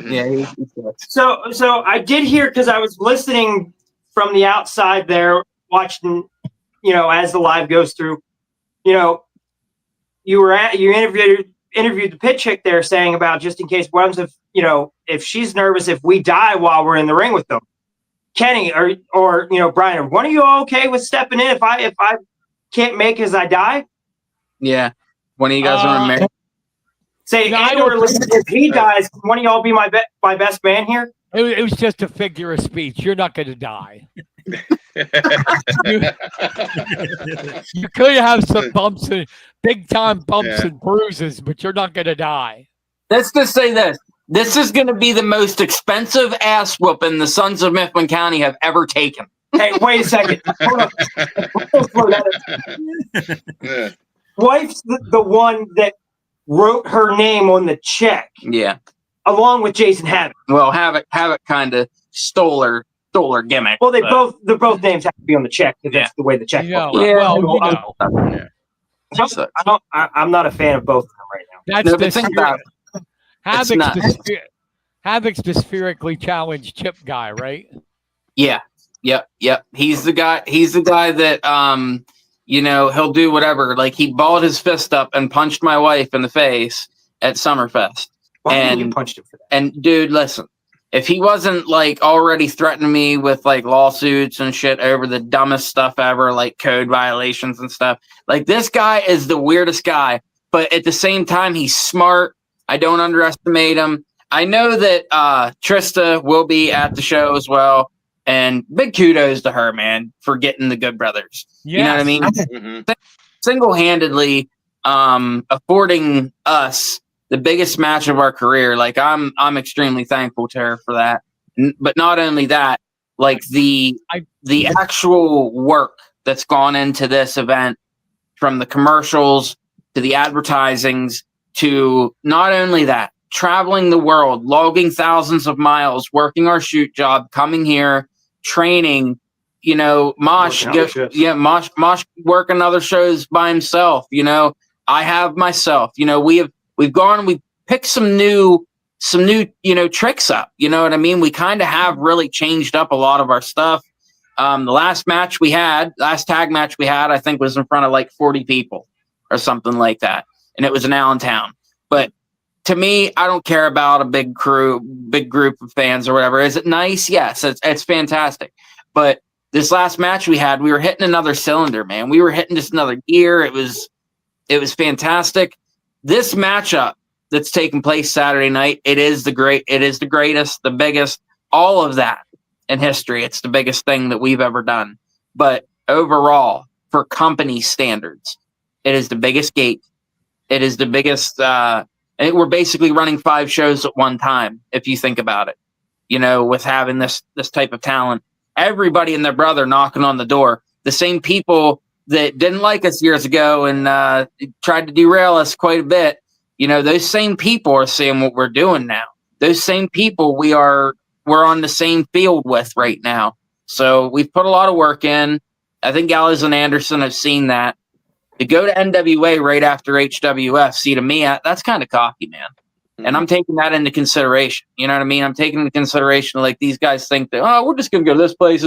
Yeah, he sucks. so I did hear, because I was listening from the outside there, watching, as the live goes through. You interviewed the pit chick there, saying about, just in case, what happens if she's nervous if we die while we're in the ring with them. Kenny or Brian, are one of you okay with stepping in if I can't make as I die? Yeah. One of you guys want to marry? Say, No, I and don't or if he dies, can one of y'all be my best man here? It was just a figure of speech. You're not going to die. You could have some bumps and big time bumps Yeah. and bruises, but you're not going to die. Let's just say this. This is going to be the most expensive ass whooping the Sons of Mifflin County have ever taken. Hey, wait a second. Hold on. Slow down. Yeah. Wife's the one that wrote her name on the check, Yeah. along with Jason Havoc. Well, Havoc kind of stole her gimmick. Well, but- their both names have to be on the check, because that's the way the check. Yeah. I'm not a fan of both of them right now. That's No, the but think about it. Havoc's the spherically challenged chip guy, right? Yeah. Yep. He's the guy that he'll do whatever. Like, he balled his fist up and punched my wife in the face at Summerfest. Why didn't you And punch him for that? and dude, listen, if he wasn't like already threatening me with like lawsuits and shit over the dumbest stuff ever, like code violations and stuff, like, this guy is the weirdest guy, but at the same time, he's smart. I don't underestimate him. I know that Trista will be at the show as well. And big kudos to her, man, for getting the Good Brothers. Yes. You know what I mean? Mhm. Single-handedly affording us the biggest match of our career. Like, I'm extremely thankful to her for that. But not only that, like the actual work that's gone into this event, from the commercials to the advertisings to not only that, traveling the world, logging thousands of miles, working our shoot job, coming here, training, Mosh working other shows by himself. I have myself. We've picked some new tricks up. You know what I mean? We kind of have really changed up a lot of our stuff. The last tag match we had, I think, was in front of like 40 people or something like that, and it was in Allentown. But to me, I don't care about a big group of fans or whatever. Is it nice? Yes, it's fantastic. But this last match we had, we were hitting another cylinder, man. We were hitting just another gear. It was fantastic. This matchup that's taking place Saturday night, it is the greatest, the biggest, all of that in history. It's the biggest thing that we've ever done. But overall, for company standards, it is the biggest gate. It is the biggest. We're basically running 5 shows at one time, if you think about it. With having this type of talent, everybody and their brother knocking on the door. The same people that didn't like us years ago and tried to derail us quite a bit. Those same people are seeing what we're doing now. Those same people we're on the same field with right now. So we've put a lot of work in. I think Gallows and Anderson have seen that. To go to NWA right after HWF, see, to me, that's kind of cocky, man. And I'm taking that into consideration. You know what I mean? I'm taking into consideration, like, these guys think that, we're just going to go to this place.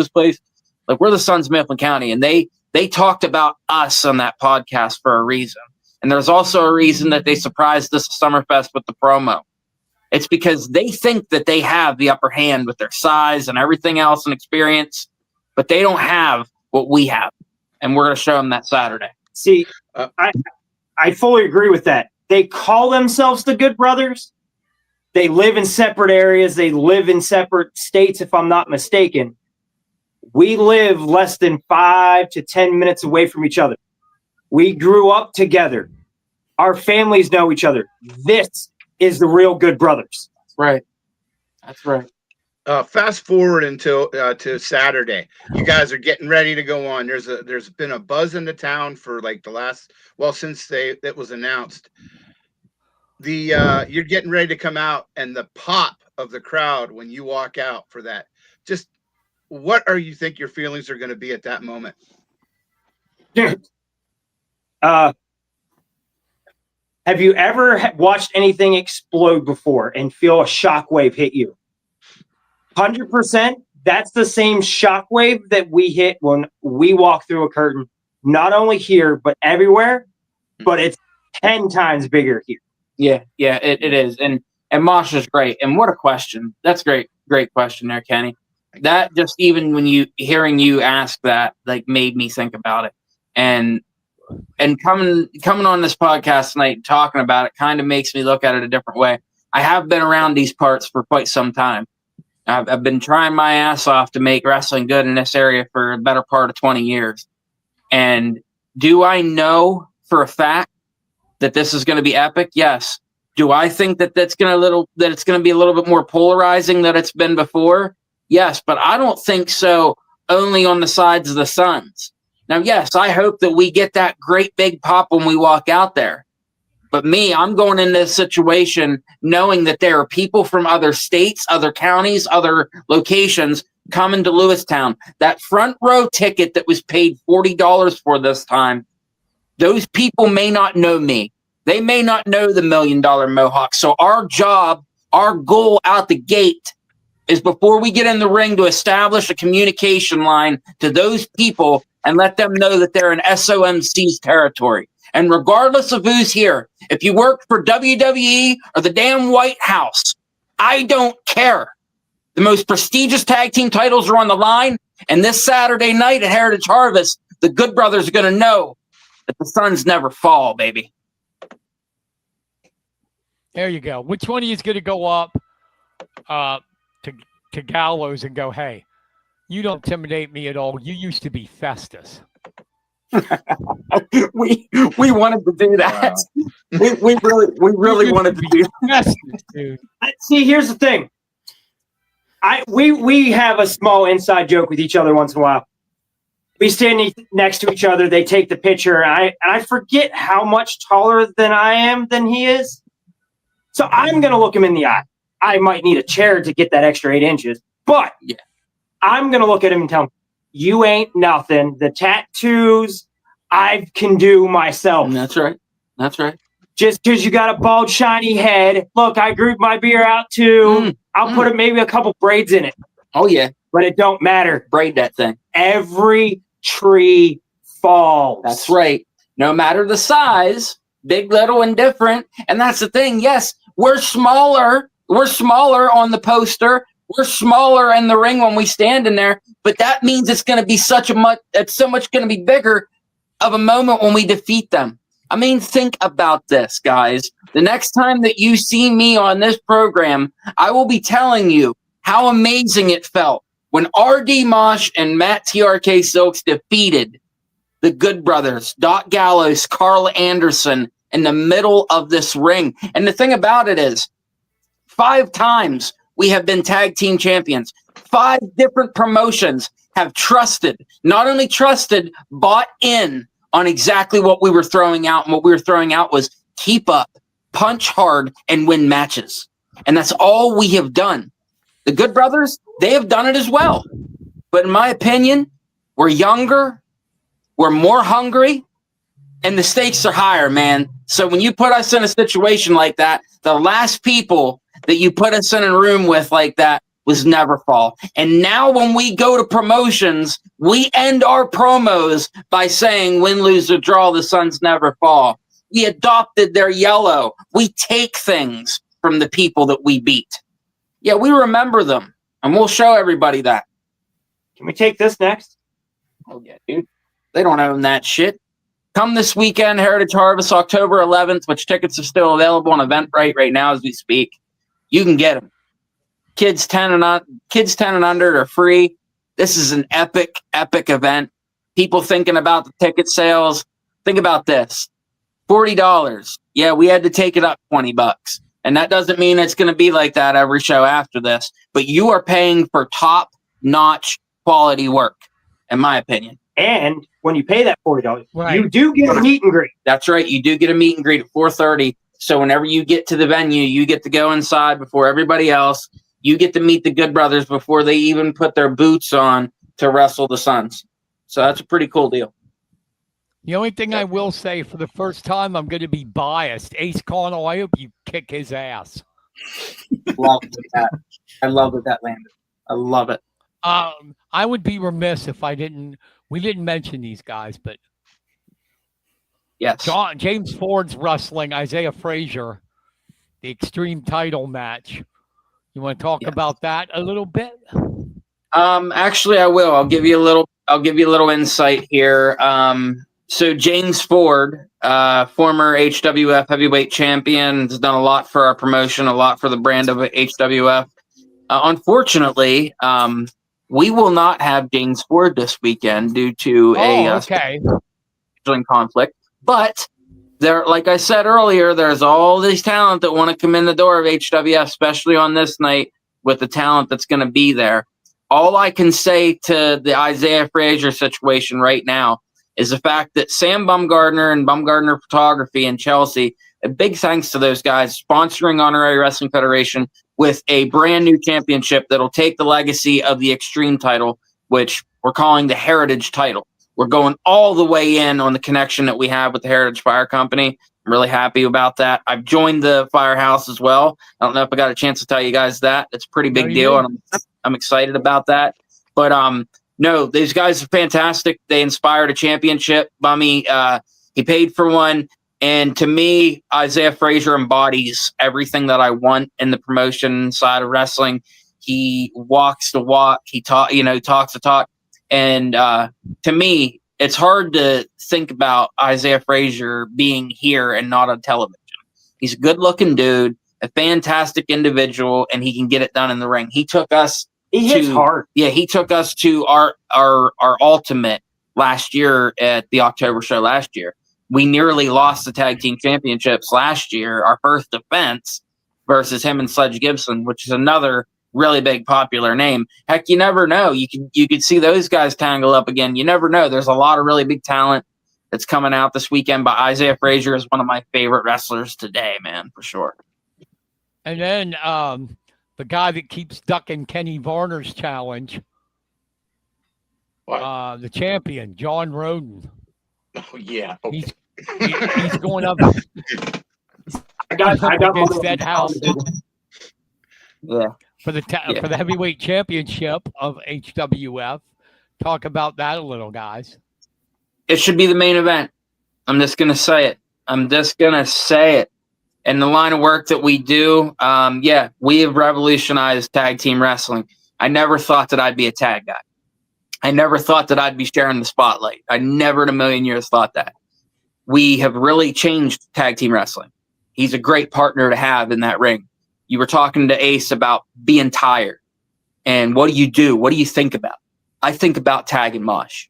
Like, we're the Sons of Mifflin County. And they talked about us on that podcast for a reason. And there's also a reason that they surprised us at Summerfest with the promo. It's because they think that they have the upper hand with their size and everything else and experience, but they don't have what we have. And we're going to show them that Saturday. See, I fully agree with that. They call themselves the Good Brothers. They live in separate areas. They live in separate states, if I'm not mistaken. We live less than 5 to 10 minutes away from each other. We grew up together. Our families know each other. This is the real Good Brothers. That's right. Fast forward until to Saturday. You guys are getting ready to go on. There's been a buzz in the town for like since it was announced. You're getting ready to come out, and the pop of the crowd when you walk out for that. Just what are you think your feelings are going to be at that moment? Have you ever watched anything explode before and feel a shockwave hit you? 100%. That's the same shockwave that we hit when we walk through a curtain, not only here, but everywhere. But it's 10 times bigger here. Yeah, it is. And Masha's great. And what a question. That's great. Great question there, Kenny. That just even when hearing you ask that, like, made me think about it. And coming on this podcast tonight and talking about it kind of makes me look at it a different way. I have been around these parts for quite some time. I've been trying my ass off to make wrestling good in this area for a better part of 20 years. And do I know for a fact that this is going to be epic? Yes. Do I think that it's going to be a little bit more polarizing than it's been before? Yes, but I don't think so only on the sides of the Suns. Now, yes, I hope that we get that great big pop when we walk out there. But me, I'm going into this situation knowing that there are people from other states, other counties, other locations coming to Lewistown. That front row ticket that was paid $40 for this time, those people may not know me. They may not know the $1 Million Mohawk. So our job, our goal out the gate is before we get in the ring to establish a communication line to those people and let them know that they're in SOMC's territory. And regardless of who's here, if you work for WWE or the damn White House, I don't care. The most prestigious tag team titles are on the line. And this Saturday night at Heritage Harvest, the Good Brothers are going to know that the Suns never fall, baby. There you go. Which one of you is going to go up to Gallows and go, hey, you don't intimidate me at all. You used to be Festus. we wanted to do that. Wow. We really wanted to do that. Dude. See, here's the thing. We have a small inside joke with each other once in a while. We stand next to each other. They take the picture. And I forget how much taller than I am than he is. So I'm going to look him in the eye. I might need a chair to get that extra 8 inches. But yeah, I'm going to look at him and tell him, you ain't nothing. The tattoos I can do myself. That's right. That's right. Just because you got a bald, shiny head. Look, I grew my beard out too. I'll put maybe a couple braids in it. Oh, yeah. But it don't matter. Braid that thing. Every tree falls. That's right. No matter the size, big, little, and different. And that's the thing. Yes, we're smaller. We're smaller on the poster. We're smaller in the ring when we stand in there, but that means it's going to be it's so much going to be bigger of a moment when we defeat them. I mean, think about this, guys. The next time that you see me on this program, I will be telling you how amazing it felt when RD Mosh and Matt TRK Silks defeated the Good Brothers, Doc Gallows, Carl Anderson in the middle of this ring. And the thing about it is, 5 times we have been tag team champions. 5 different promotions have not only trusted, bought in on exactly what we were throwing out. And what we were throwing out was keep up, punch hard, and win matches. And that's all we have done. The Good Brothers, they have done it as well. But in my opinion, we're younger, we're more hungry, and the stakes are higher, man. So when you put us in a situation like that, the last people that you put us in a room with like that was never fall. And now when we go to promotions, we end our promos by saying win, lose, or draw, the Suns never fall. We adopted their yellow. We take things from the people that we beat. Yeah, we remember them, and we'll show everybody that. Can we take this next? Oh, yeah, dude. They don't own that shit. Come this weekend, Heritage Harvest, October 11th, which tickets are still available on Eventbrite right now as we speak. You can get them. Kids 10 and under are free. This is an epic, epic event. People thinking about the ticket sales. Think about this. $40. Yeah, we had to take it up $20. And that doesn't mean it's going to be like that every show after this. But you are paying for top-notch quality work, in my opinion. And when you pay that $40, right, you do get a meet and greet. That's right. You do get a meet and greet at 4:30. So whenever you get to the venue, you get to go inside before everybody else. you get to meet the Good Brothers before they even put their boots on to wrestle the Sons. So that's a pretty cool deal. The only thing I will say, for the first time, I'm going to be biased. Ace Connell, I hope you kick his ass. Love that. I love that landed. I love it. I would be remiss if we didn't mention these guys, but yes, James Ford's wrestling Isaiah Frazier, the Extreme title match. You want to talk about that a little bit? Actually, I will. I'll give you a little insight here. So James Ford, former HWF heavyweight champion, has done a lot for our promotion, a lot for the brand of HWF. Unfortunately, we will not have James Ford this weekend due to a scheduling conflict. But there, like I said earlier, there's all this talent that want to come in the door of HWF, especially on this night with the talent that's going to be there. All I can say to the Isaiah Frazier situation right now is the fact that Sam Bumgardner and Bumgardner Photography in Chelsea, a big thanks to those guys sponsoring Honorary Wrestling Federation with a brand new championship that'll take the legacy of the Extreme title, which we're calling the Heritage title. We're going all the way in on the connection that we have with the Heritage Fire Company. I'm really happy about that. I've joined the Firehouse as well. I don't know if I got a chance to tell you guys that. It's a pretty big deal, and I'm excited about that. But no, these guys are fantastic. They inspired a championship. Bummy, he paid for one. And to me, Isaiah Frazier embodies everything that I want in the promotion side of wrestling. He walks the walk. He talks the talk. And to me, it's hard to think about Isaiah Frazier being here and not on television. He's a good-looking dude, a fantastic individual, and he can get it done in the ring. He took us. He hits hard. Yeah, he took us to our ultimate last year at the October show last year. We nearly lost the tag team championships last year, our first defense, versus him and Sledge Gibson, which is another really big popular name. Heck, you never know. You could see those guys tangle up again. You never know. There's a lot of really big talent that's coming out this weekend, but Isaiah Frazier is one of my favorite wrestlers today, man, for sure. And then the guy that keeps ducking Kenny Varner's challenge, the champion, John Roden. Oh yeah, okay. He's going up. I got against that house. Yeah. For the heavyweight championship of HWF. Talk about that a little, guys. It should be the main event. I'm just gonna say it. In the line of work that we do, we have revolutionized tag team wrestling. I never thought that I'd be a tag guy. I never thought that I'd be sharing the spotlight. I never in a million years thought that. We have really changed tag team wrestling. He's a great partner to have in that ring. You were talking to Ace about being tired. And what do you do? What do you think about? I think about tag and mosh.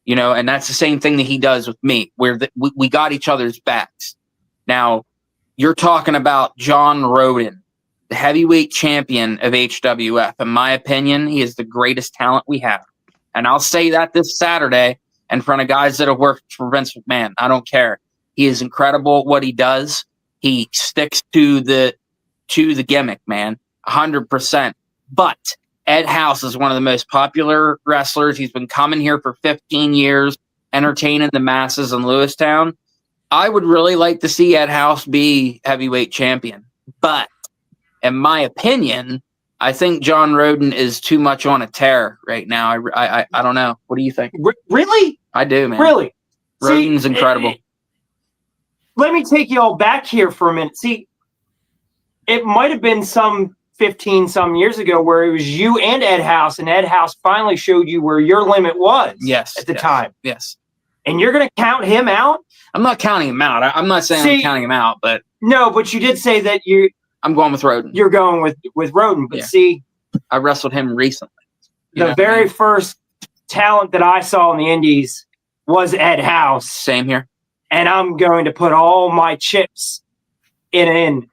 And that's the same thing that he does with me, where we got each other's backs. Now, you're talking about John Roden, the heavyweight champion of HWF. In my opinion, he is the greatest talent we have. And I'll say that this Saturday in front of guys that have worked for Vince McMahon. I don't care. He is incredible at what he does. He sticks to the gimmick, man, 100%. But Ed House is one of the most popular wrestlers. He's been coming here for 15 years, entertaining the masses in Lewistown. I would really like to see Ed House be heavyweight champion. But in my opinion, I think John Roden is too much on a tear right now. I don't know. What do you think? Really? I do, man. Really? Roden's incredible. Let me take you all back here for a minute. See, it might have been some 15-some years ago where it was you and Ed House, and Ed House finally showed you where your limit was at the time. Yes. And you're going to count him out? I'm not counting him out. I'm not saying I'm counting him out, but... No, but you did say that I'm going with Roden. You're going with Roden, but see... I wrestled him recently. The very first talent that I saw in the Indies was Ed House. Same here. And I'm going to put all my chips in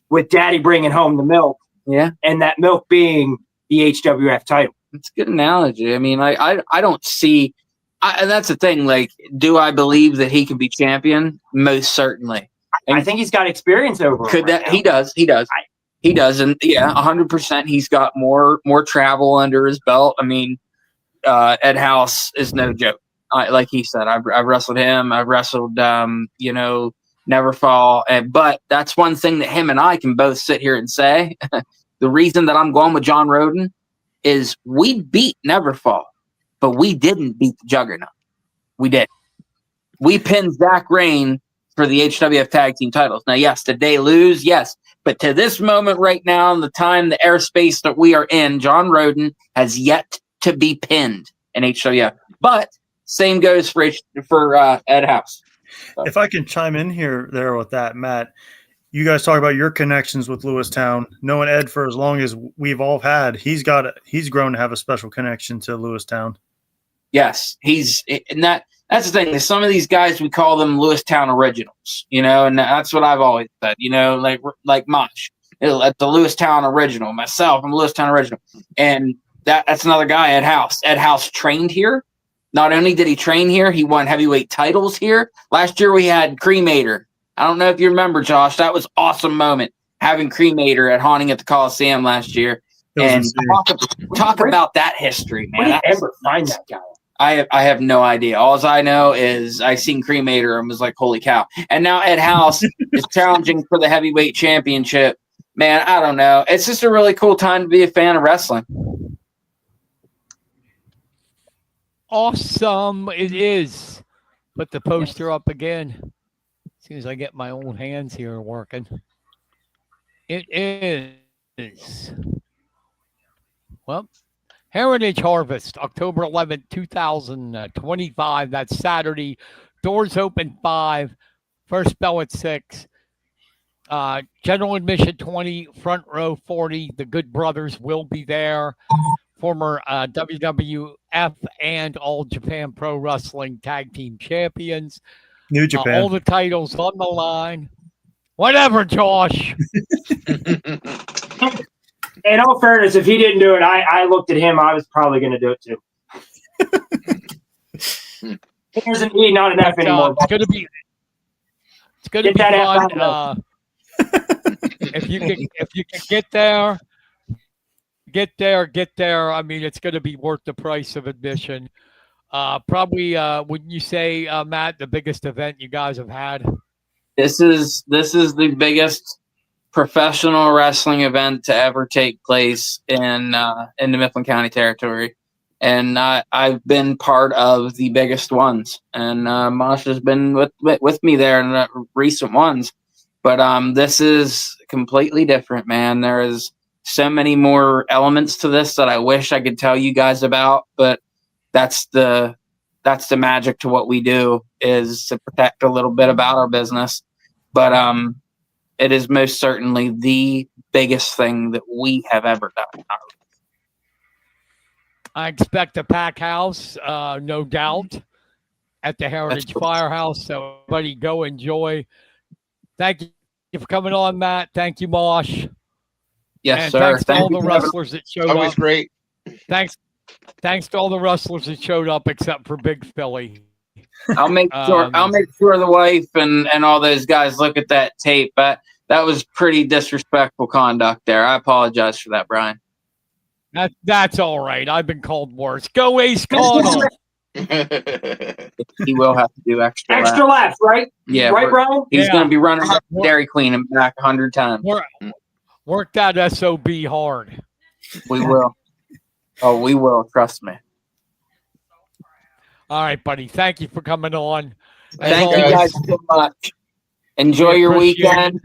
with Daddy bringing home the milk. Yeah. And that milk being the HWF title. It's a good analogy. I mean, I don't see... and that's the thing. Like, do I believe that he can be champion? Most certainly. I think he's got experience over. He does. He doesn't. Yeah, 100%. He's got more travel under his belt. I mean, Ed House is no joke. Like he said, I've wrestled him. I've wrestled, Neverfall. But that's one thing that him and I can both sit here and say. The reason that I'm going with John Roden is we beat Neverfall, but we didn't beat the Juggernaut. We did. We pinned Zach Rain for the HWF Tag Team titles. Now, yes, did they lose? Yes. But to this moment right now, in the time, the airspace that we are in, John Roden has yet to be pinned in HWF. But same goes for Ed House. So. If I can chime in there with that, Matt, you guys talk about your connections with Lewistown. Knowing Ed for as long as we've all had, he's grown to have a special connection to Lewistown. Yes, that's the thing. Some of these guys, we call them Lewistown originals, and that's what I've always said, like Mosh, at the Lewistown original. Myself, I'm a Lewistown original, and that's another guy, Ed House. Ed House trained here. Not only did he train here, he won heavyweight titles here. Last year we had Cremator. I don't know if you remember, Josh. That was an awesome moment having Cremator at Haunting at the Coliseum last year. And talk about that history, man. Where did you ever find that guy? I have no idea. All I know is I seen Cremator and was like, holy cow. And now Ed House is challenging for the heavyweight championship. Man, I don't know. It's just a really cool time to be a fan of wrestling. Awesome. It is. Put the poster up again. As soon as I get my old hands here working. It is. Well, Heritage Harvest, October 11th, 2025. That's Saturday. Doors open 5. First bell at 6. General admission 20. Front row 40. The Good Brothers will be there. Former WWF and All Japan Pro Wrestling Tag Team Champions. New Japan. All the titles on the line. Whatever, Josh. In all fairness, if he didn't do it, I looked at him. I was probably going to do it too. He doesn't eat not enough anymore. It's going to be fun. If you can get there. I mean, it's going to be worth the price of admission. Probably, wouldn't you say, Matt, the biggest event you guys have had? This is the biggest professional wrestling event to ever take place in the Mifflin County territory, and I've been part of the biggest ones. And Masha's been with me there in the recent ones, but this is completely different, man. There is so many more elements to this that I wish I could tell you guys about, but that's the magic to what we do, is to protect a little bit about our business. But it is most certainly the biggest thing that we have ever done. I expect a pack house, no doubt, at the Heritage Firehouse. So everybody go enjoy. Thank you for coming on, Matt. Thank you, Mosh. Yes, and sir. Thanks to all the wrestlers that showed up. Always great. Thanks to all the wrestlers that showed up, except for Big Philly. I'll make sure the wife and all those guys look at that tape. But that was pretty disrespectful conduct there. I apologize for that, Brian. That's all right. I've been called worse. Go Ace Connell. He will have to do extra laps, right? Yeah, right, Brian. He's going to be running Dairy Queen and back 100 times. Work that SOB hard. We will. Oh, we will. Trust me. All right, buddy. Thank you for coming on. Thank you guys so much. Enjoy your weekend.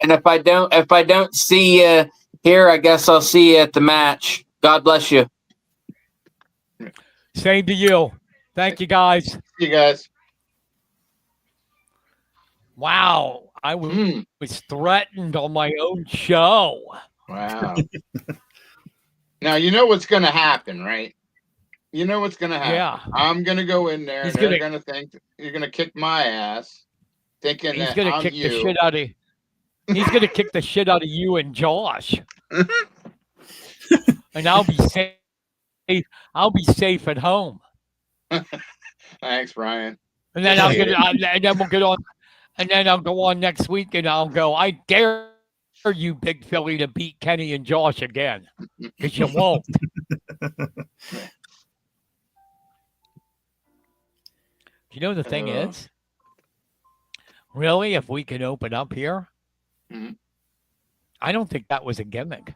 And if I don't see you here, I guess I'll see you at the match. God bless you. Same to you. Thank you, guys. See you guys. Wow. I was threatened on my own show. Wow. Now, you know what's going to happen, right? You know what's going to happen. Yeah. I'm going to go in there, and they're going to think you're going to kick my ass, thinking he's that gonna I'm kick you. the shit out of. He's going to kick the shit out of you and Josh. And I'll be safe. I'll be safe at home. Thanks, Brian. And then we'll get on. And then I'll go on next week, and I'll go. I dare you, Big Philly, to beat Kenny and Josh again, because you won't. You know the thing is, really, if we can open up here, I don't think that was a gimmick.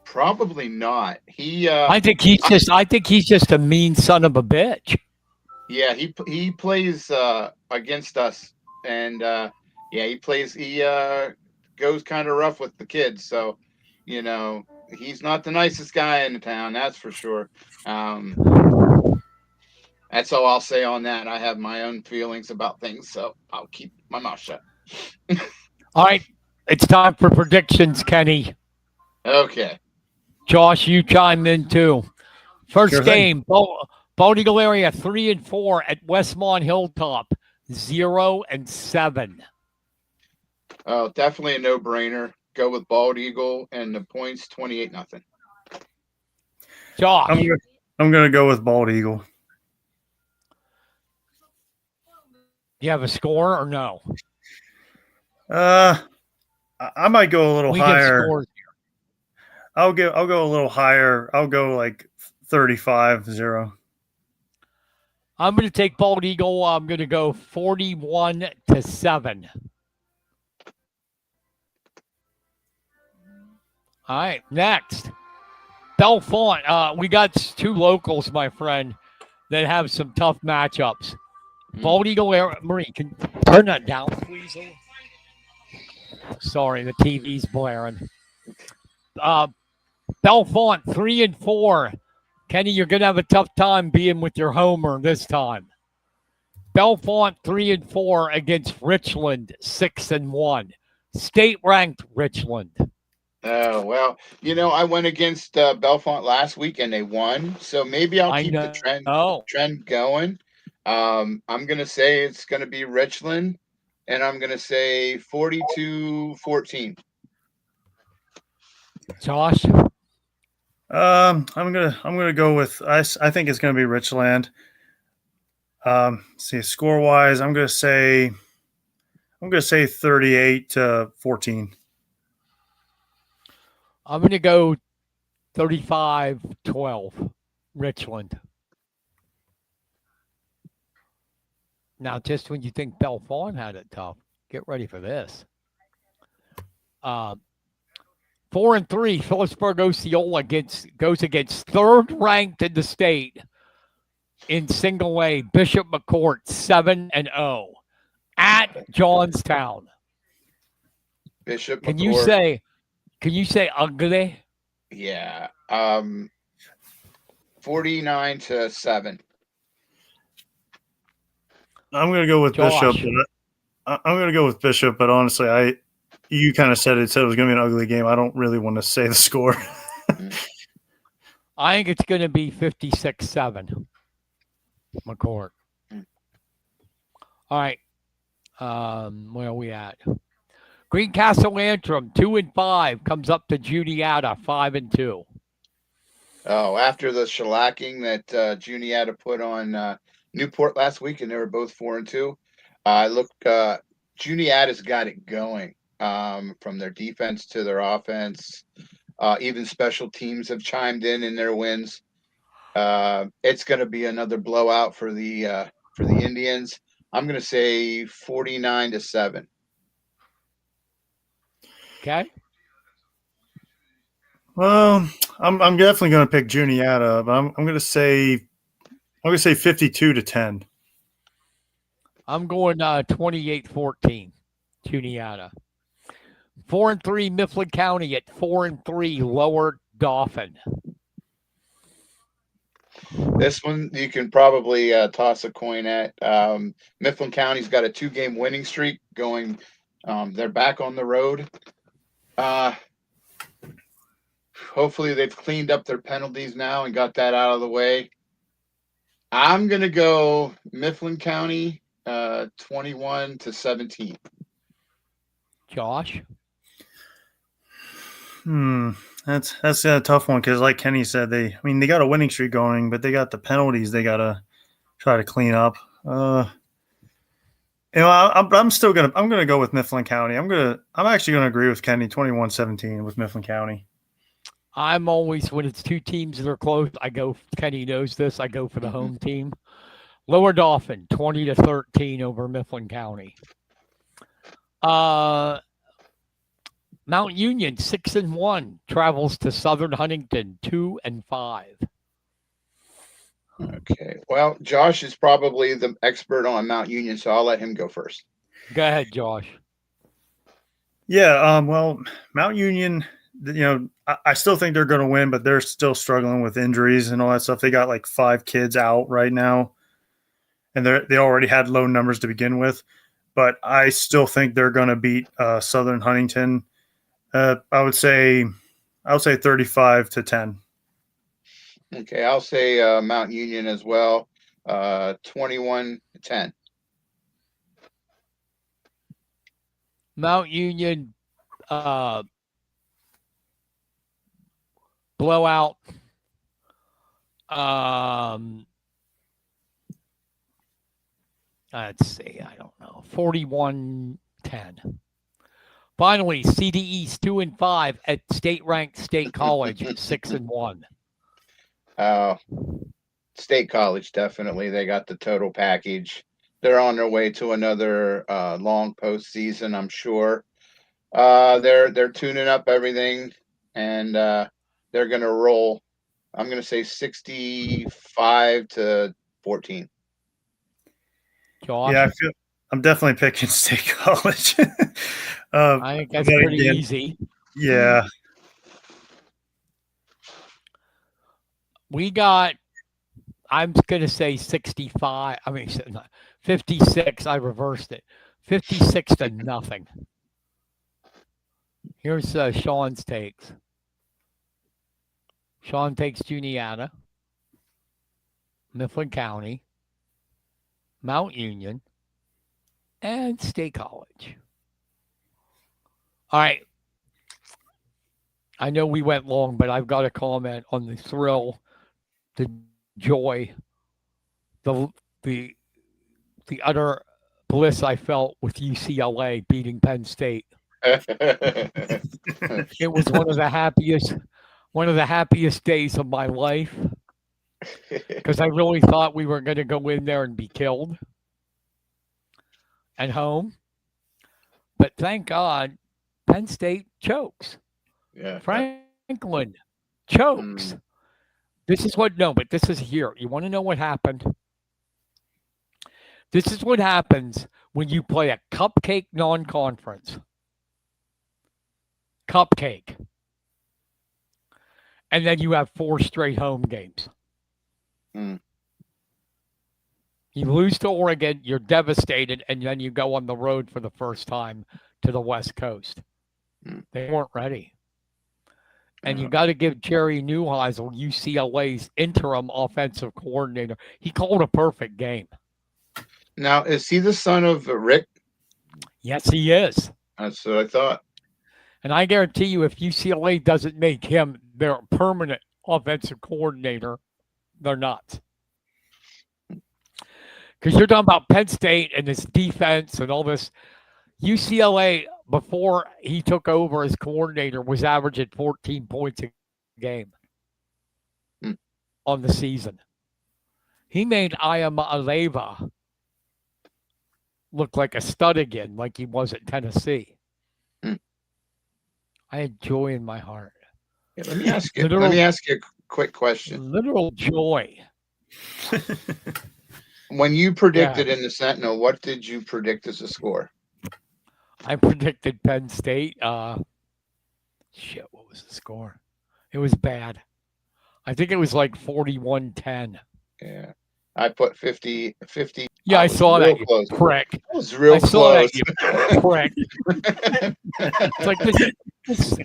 Probably not. I think he's just a mean son of a bitch. Yeah, he plays against us, and he goes kind of rough with the kids. So, he's not the nicest guy in the town, that's for sure. That's all I'll say on that. I have my own feelings about things, so I'll keep my mouth shut. All right, it's time for predictions, Kenny. Okay. Josh, you chime in too. First Sure game, Bald Eagle area 3-4 at Westmont Hilltop, 0-7. Oh, definitely a no-brainer. Go with Bald Eagle and the points 28-0. Josh, I'm gonna go with Bald Eagle. you have a score or no? I might go a little We higher. get scores here. I'll go a little higher. I'll go like 35-0. I'm going to take Bald Eagle. I'm going to go 41-7. All right, next. Bellefonte. We got two locals, my friend, that have some tough matchups. Bald Eagle, Marie, can you turn that down, please? Sorry, the TV's blaring. Bellefonte, 3-4. Kenny, you're going to have a tough time being with your homer this time. Bellefonte, 3-4 against Richland, 6-1. State-ranked Richland. Oh, well, I went against Bellefonte last week and they won. So maybe I'll keep the trend going. I'm going to say it's going to be Richland, and I'm going to say 42-14. Josh? I'm gonna go with I think it's gonna be Richland. See, score wise, I'm gonna say 38-14. I'm going to go 35-12, Richland. Now, just when you think Bellefonte had it tough, get ready for this. 4-3, Phillipsburg Osceola goes against third ranked in the state in single A, Bishop McCourt, 7-0 at Johnstown. Bishop Can McCourt. Can you say ugly? Yeah. 49-7. I'm gonna go with Josh. Bishop. I'm gonna go with Bishop, but honestly, you kind of said it was gonna be an ugly game. I don't really want to say the score. I think it's going to be 56-7. McCourt. All right. Where are we at? Greencastle Antrim, 2-5, comes up to Juniata, 5-2. Oh, after the shellacking that Juniata put on Newport last week, and they were both 4-2. Juniata's got it going from their defense to their offense. Even special teams have chimed in their wins. It's going to be another blowout for the Indians. I'm going to say 49-7. Okay. Well, I'm definitely going to pick Juniata, but I'm going to say 52-10. I'm going 28-14, Juniata. 4-3 Mifflin County at 4-3 Lower Dauphin. This one you can probably toss a coin at. Mifflin County's got a 2-game winning streak going. They're back on the road. Hopefully they've cleaned up their penalties now and got that out of the way. I'm going to go Mifflin County 21-17. Josh? That's a tough one because, like Kenny said, they got a winning streak going, but they got the penalties they got to try to clean up. I'm still gonna go with Mifflin County. I'm actually gonna agree with Kenny. 21-17 with Mifflin County. I'm always, when it's two teams that are close, Kenny knows this, I go for the home team. Lower Dauphin, 20-13 over Mifflin County. Mount Union, 6-1, travels to Southern Huntington, 2-5. Okay. Well, Josh is probably the expert on Mount Union, so I'll let him go first. Go ahead, Josh. Yeah. Well, Mount Union, I still think they're going to win, but they're still struggling with injuries and all that stuff. They got like 5 kids out right now, and they already had low numbers to begin with. But I still think they're going to beat Southern Huntington. I would say 35-10. Okay, I'll say Mount Union as well. 21-10. Mount Union blowout. Let's see, I don't know. 41-10. Finally, CD East 2-5 at state-ranked State College, 6-1. State College, definitely. They got the total package. They're on their way to another long postseason, I'm sure. They're tuning up everything, and they're going to roll. I'm going to say 65-14. Josh? Yeah, I'm definitely picking State College. I think that's pretty easy. Yeah. I'm going to say 65. 56. I reversed it. 56-0. Here's Sean's takes. Sean takes Juniata, Mifflin County, Mount Union, and State College. All right. I know we went long, but I've got to comment on the thrill, the joy, the utter bliss I felt with UCLA beating Penn State. It was one of the happiest days of my life, because I really thought we were going to go in there and be killed at home. But thank God, Penn State chokes. Yeah. Franklin chokes. This is here. You want to know what happened? This is what happens when you play a cupcake non-conference. Cupcake. And then you have 4 straight home games. You lose to Oregon, you're devastated, and then you go on the road for the first time to the West Coast. They weren't ready. And you got to give Jerry Neuheisel, UCLA's interim offensive coordinator. He called a perfect game. Now, is he the son of Rick? Yes, he is. That's what I thought. And I guarantee you, if UCLA doesn't make him their permanent offensive coordinator, they're not. Because you're talking about Penn State and this defense and all this. UCLA, before he took over as coordinator, was averaging 14 points a game on the season. He made Ayama Aleva look like a stud again, like he was at Tennessee. I had joy in my heart. Yeah, let me ask you a quick question. Literal joy. When you predicted in the Sentinel, what did you predict as a score? I predicted Penn State. What was the score? It was bad. I think it was like 41-10. Yeah. I put 50. Yeah, I saw that, you close. prick. It was real close. That, you prick. It's like this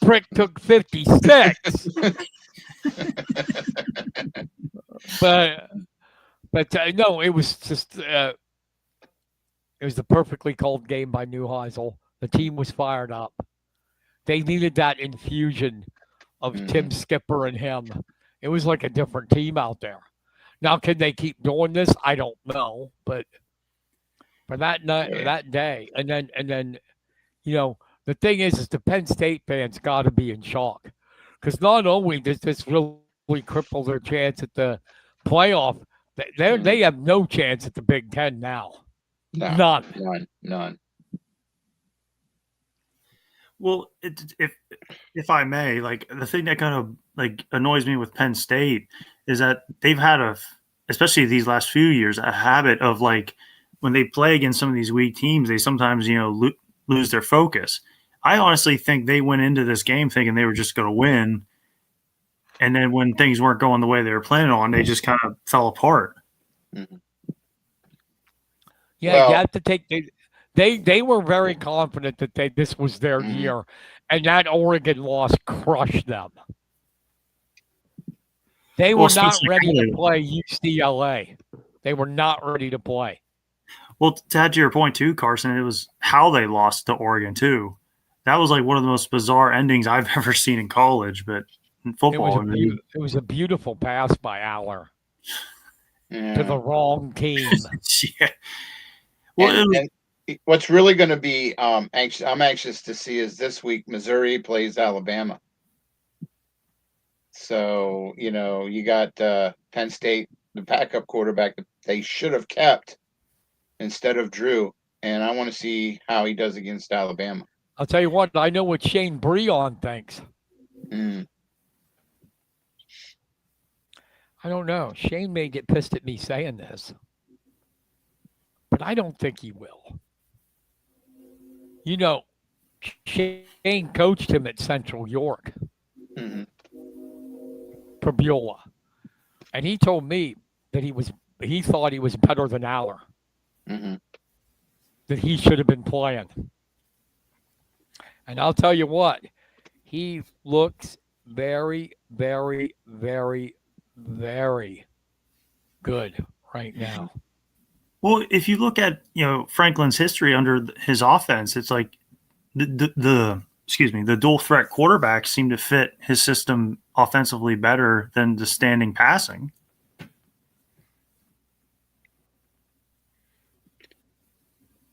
prick took 56. But no, it was just it was the perfectly called game by Neuheisel. The team was fired up. They needed that infusion of Tim Skipper and him. It was like a different team out there. Now, can they keep doing this? I don't know, but for that night, Yeah. that day, and then, the thing is the Penn State fans got to be in shock because not only does this really cripple their chance at the playoff, they have no chance at the Big Ten now. No, None. none. Well, if I may, like the thing that kind of like annoys me with Penn State is that they've had especially these last few years, a habit of like when they play against some of these weak teams, they sometimes lose their focus. I honestly think they went into this game thinking they were just going to win, and then when things weren't going the way they were planning on, they just kind of fell apart. Mhm. Yeah, Well- you have to take they were very confident that this was their year, and that Oregon loss crushed them. They were not especially ready to Oregon. play UCLA. They were not ready to play. Well, to add to your point too, Carson, it was how they lost to Oregon too. That was like one of the most bizarre endings I've ever seen in college. But in football, It was a beautiful pass by Aller Yeah. to the wrong team. yeah. Well, And what's really going to be I'm anxious to see is this week Missouri plays Alabama. So you got Penn State, the backup quarterback that they should have kept instead of Drew, and I want to see how he does against Alabama. I'll tell you what, I know what Shane Breon thinks. Mm. I don't know. Shane may get pissed at me saying this, but I don't think he will. Shane coached him at Central York, Mhm. Pabula, and he told me that he thought he was better than Aller, Mhm. that he should have been playing. And I'll tell you what, he looks very, very, very, very good right now. well, if you look at Franklin's history under his offense, it's like the dual threat quarterbacks seem to fit his system offensively better than the standing passing.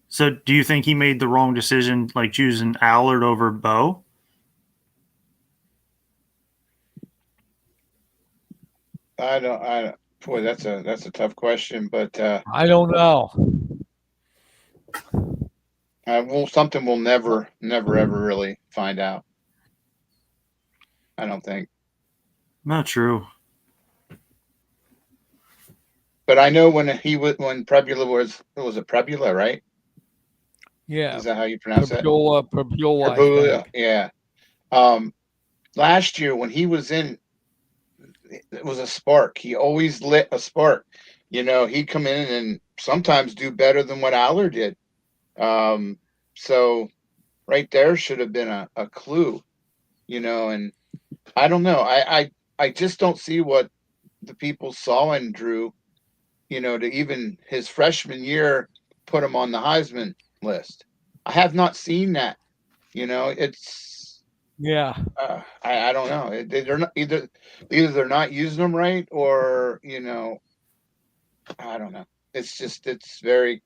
So, do you think he made the wrong decision, like choosing Allard over Bo? I don't. Boy, that's a tough question, but I don't know. something we'll never ever really find out. I don't think. Not true. But I know when Prebula was it Prebula, right? Yeah. Is that how you pronounce that? Pabula. Prebula, yeah. Last year when he was in, it was a spark. He always lit a spark. He'd come in and sometimes do better than what Aller did. So right there should have been a clue, and I don't know. I just don't see what the people saw in Drew, to even his freshman year put him on the Heisman list. I have not seen that. It's I don't know. They're not either they're not using them right, or I don't know. It's very,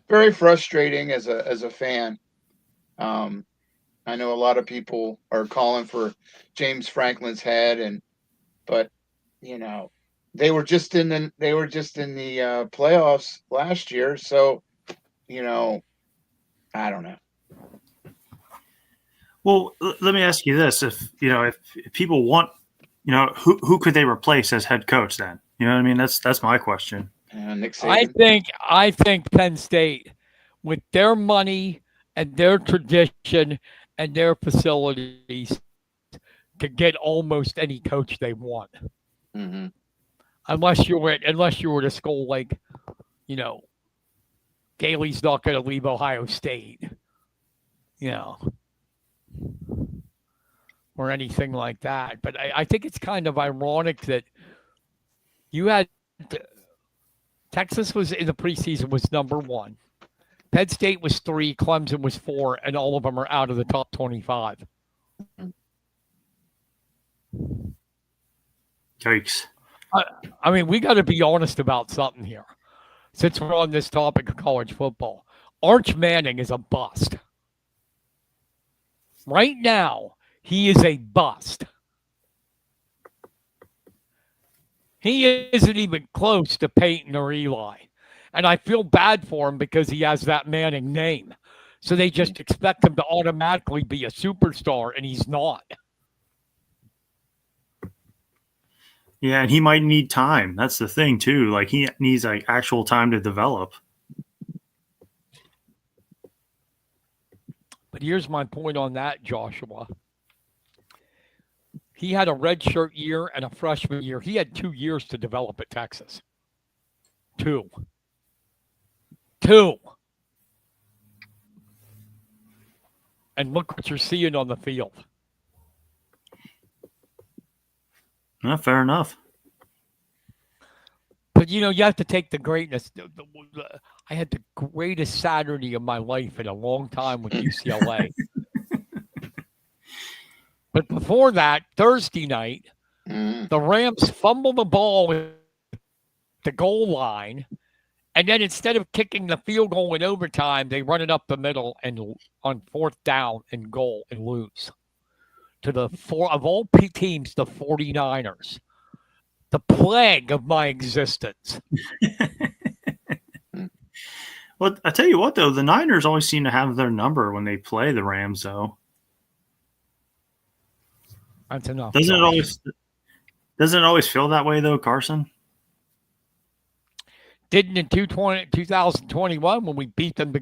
very frustrating as a fan. I know a lot of people are calling for James Franklin's head, but they were just in the playoffs last year, so I don't know. Well, let me ask you this: if people want, who could they replace as head coach then? You know what I mean? That's my question. Nick Saban. I think Penn State, with their money and their tradition and their facilities, could get almost any coach they want. Mm-hmm. Unless you were at a school like, Gailey's not going to leave Ohio State, or anything like that. But I think it's kind of ironic that you had Texas was in the preseason was number 1. Penn State was 3, Clemson was 4, and all of them are out of the top 25. Yikes. I mean, we got to be honest about something here. Since we're on this topic of college football, Arch Manning is a bust. Right now, he is a bust. He isn't even close to Peyton or Eli. And I feel bad for him because he has that Manning name. So they just expect him to automatically be a superstar, and he's not. Yeah, and he might need time. That's the thing too. Like he needs like actual time to develop. But here's my point on that, Joshua. He had a redshirt year and a freshman year. He had 2 years to develop at Texas. Two. And look what you're seeing on the field. Yeah, fair enough. But, you have to take the greatness. I had the greatest Saturday of my life in a long time with UCLA. But before that, Thursday night, the Rams fumble the ball at the goal line. And then instead of kicking the field goal in overtime, they run it up the middle and on 4th down and goal and lose to the of all teams, the 49ers. The plague of my existence. Well, I tell you what, though, the Niners always seem to have their number when they play the Rams, though. That's enough. Doesn't it always feel that way, though, Carson? Didn't in 2021 when we beat them to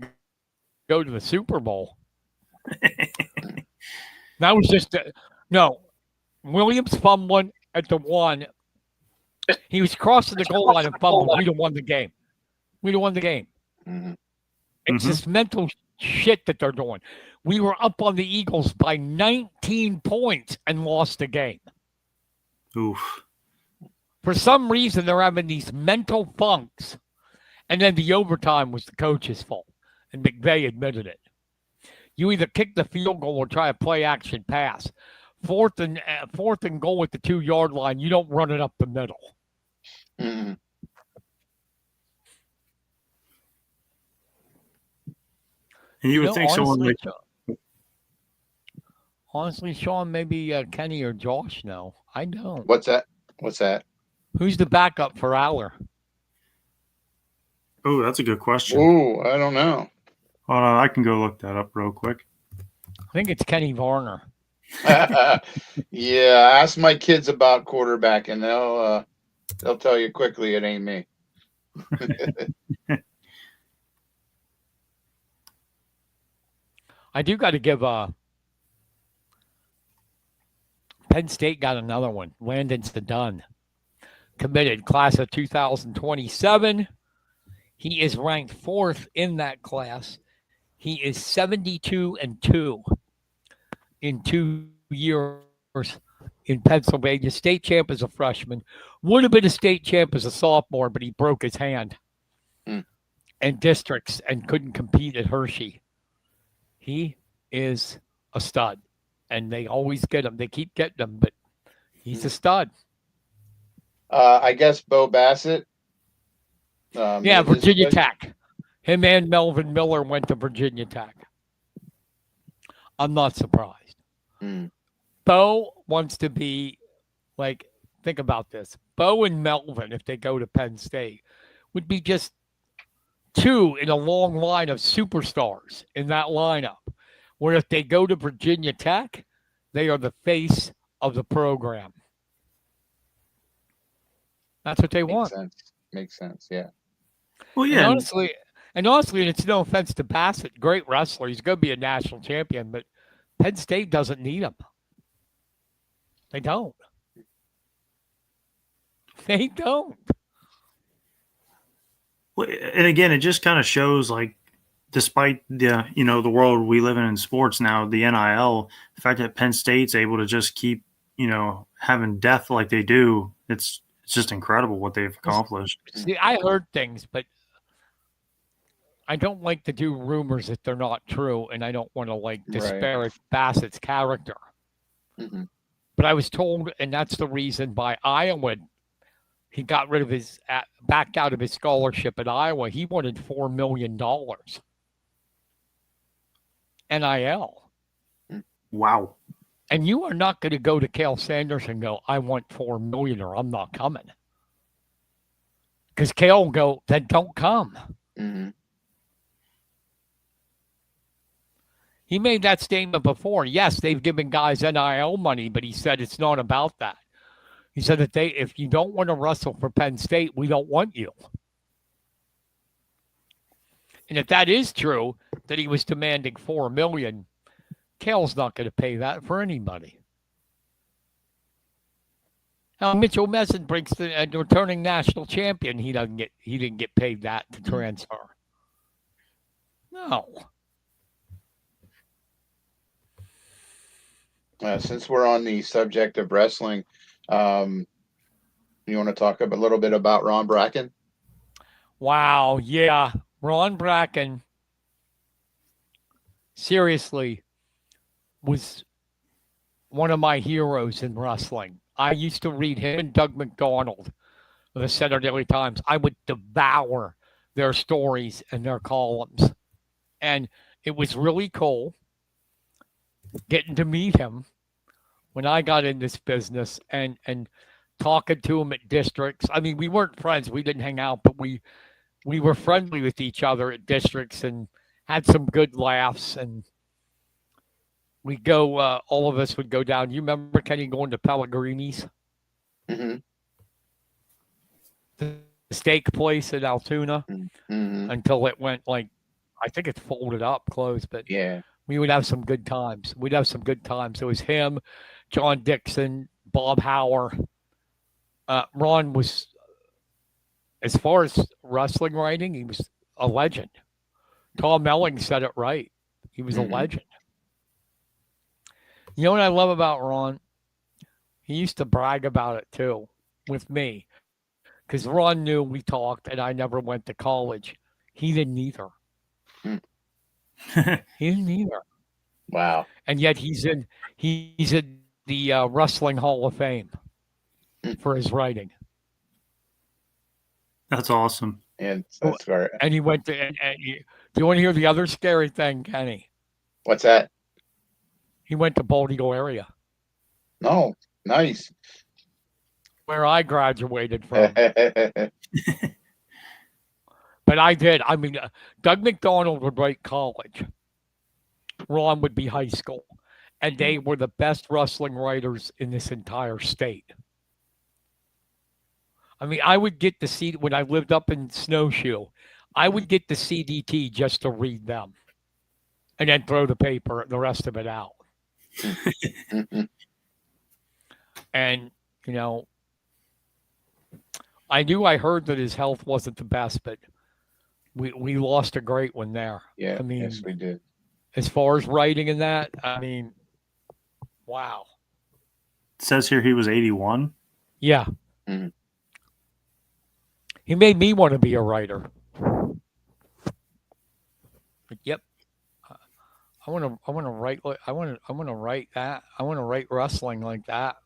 go to the Super Bowl. That was just no. Williams fumbling at the 1. He was crossing the goal line and fumbled. We'd have won the game. It's this mental shit that they're doing. We were up on the Eagles by 19 points and lost the game. Oof. For some reason, they're having these mental funks. And then the overtime was the coach's fault. And McVay admitted it. You either kick the field goal or try a play action pass. Fourth and goal at the 2-yard line, you don't run it up the middle. And you would think someone like... Honestly, Sean, maybe Kenny or Josh know. I don't. What's that? Who's the backup for Aller? Oh, that's a good question. Oh, I don't know. Hold on, I can go look that up real quick. I think it's Kenny Varner. Yeah, ask my kids about quarterback, and they'll tell you quickly it ain't me. I do got to give Penn State got another one. Landon Dunn, committed, class of 2027. He is ranked 4th in that class. He is 72-2 in 2 years in Pennsylvania. State champ as a freshman. Would have been a state champ as a sophomore, but he broke his hand in districts and couldn't compete at Hershey. He is a stud, and they always get him. They keep getting him, but he's a stud. I guess Bo Bassett. Yeah, Virginia Tech. Him and Melvin Miller went to Virginia Tech. I'm not surprised. Bo wants to be like, think about this. Bo and Melvin, if they go to Penn State, would be just 2 in a long line of superstars in that lineup. Where if they go to Virginia Tech, they are the face of the program. That's what they want. Makes sense, yeah. Well, yeah. And honestly, and it's no offense to Bassett, great wrestler. He's going to be a national champion, but Penn State doesn't need him. They don't. They don't. Well, and again, it just kind of shows, like, despite the the world we live in sports now, the NIL, the fact that Penn State's able to just keep having depth like they do, it's just incredible what they've accomplished. See, I heard things, but I don't like to do rumors if they're not true, and I don't want to disparage Bassett's character. But I was told, and that's the reason by Iowa, he got backed out of his scholarship at Iowa. He wanted $4 million. NIL. Wow. And you are not going to go to Cale Sanders and go, I want $4 million or I'm not coming. Because Cale will go, then don't come. Mm-hmm. He made that statement before. Yes, they've given guys NIL money, but he said it's not about that. He said that if you don't want to wrestle for Penn State, we don't want you. And if that is true, that he was demanding $4 million, Cale's not going to pay that for anybody. Now Mitchell Messon brings the returning national champion. He didn't get paid that to transfer. No. Since we're on the subject of wrestling, you want to talk a little bit about Ron Bracken? Wow, yeah. Ron Bracken, seriously, was one of my heroes in wrestling. I used to read him and Doug McDonald of the Saturday Times. I would devour their stories and their columns. And it was really cool getting to meet him when I got in this business and talking to him at districts. I mean, we weren't friends. We didn't hang out, but we were friendly with each other at districts and had some good laughs. And we go, all of us would go down. You remember Kenny going to Pellegrini's? Mm-hmm. The steak place in Altoona Mm-hmm. until it went I think it's folded up, closed, but Yeah. we would have some good times. We'd have some good times. It was him, John Dixon, Bob Hauer. Ron was, as far as wrestling writing, he was a legend. Tom Melling said it right. He was a legend. You know what I love about Ron? He used to brag about it too with me. Because Ron knew we talked and I never went to college. He didn't either. He didn't either. Wow. And yet he's in the Wrestling Hall of Fame for his writing. That's awesome. And that's right. And he went to. Do you want to hear the other scary thing, Kenny? What's that? He went to Bald Eagle area, No. Nice. where I graduated from. But I did. I mean, Doug McDonald would write college. Ron would be high school. And they were the best wrestling writers in this entire state. I mean, I would get the CD when I lived up in Snowshoe. I would get the CDT just to read them and then throw the rest of it out. And, you know, I heard that his health wasn't the best, but we lost a great one there. Yeah. I mean, yes, we did. as far as writing and that, I mean, wow. It says here he was 81. Yeah. Mm-hmm. He made me want to be a writer. But yep. I want to write I want to write that. I want to write wrestling like that.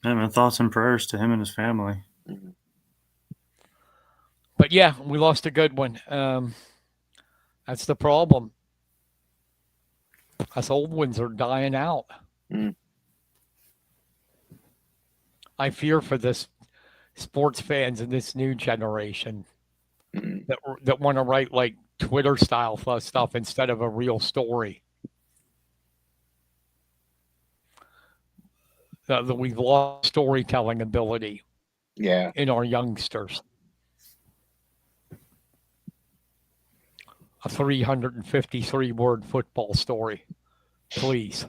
Yeah, man, thoughts and prayers to him and his family. Mm-hmm. But yeah, we lost a good one. That's the problem. Us old ones are dying out. Mm. I fear for this sports fans in this new generation that want to write like Twitter style stuff instead of a real story. That we've lost storytelling ability. Yeah. In our youngsters. A 353-word football story, please.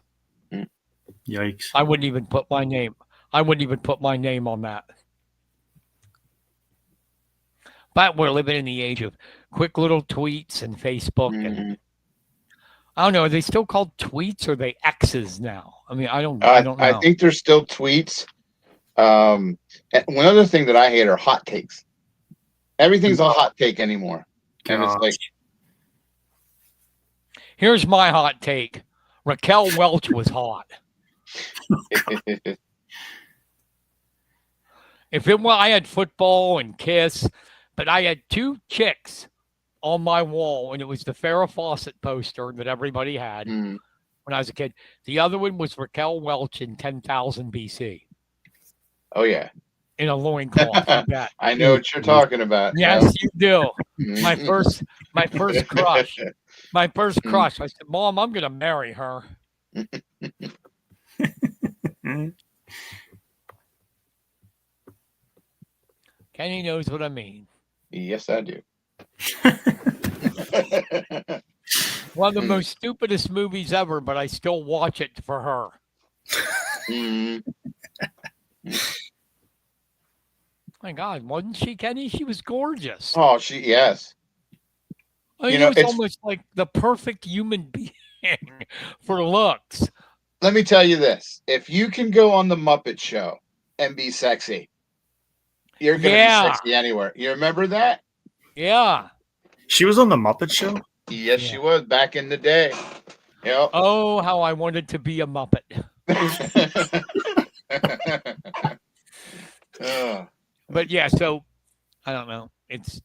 Yikes! I wouldn't even put my name. On that. But we're living in the age of quick little tweets and Facebook, and I don't know. Are they still called tweets or are they X's now? I mean, I don't know. I think they're still tweets. And one other thing that I hate are hot takes. Everything's a hot take anymore, and it's like. Here's my hot take. Raquel Welch was hot. I had football and Kiss, but I had two chicks on my wall, and it was the Farrah Fawcett poster that everybody had Mm. when I was a kid. The other one was Raquel Welch in 10,000 BC Oh yeah. in a loincloth. You bet. I know what you're talking about. Yes, you do. Yeah. My first crush. My first Mm. crush. I said, Mom, I'm gonna marry her. Kenny knows what I mean. Yes, I do. One of the most stupidest movies ever, but I still watch it for her. Mm. My God, wasn't she, Kenny? She was gorgeous. Oh, yes. I mean, You know, it was it's- almost like the perfect human being for looks. Let me tell you this: if you can go on the Muppet Show and be sexy, you're gonna be sexy anywhere. You remember that? Yeah. She was on the Muppet Show. Yes, she was back in the day. Yep. Oh, how I wanted to be a Muppet. Oh. But yeah, so I don't know. It's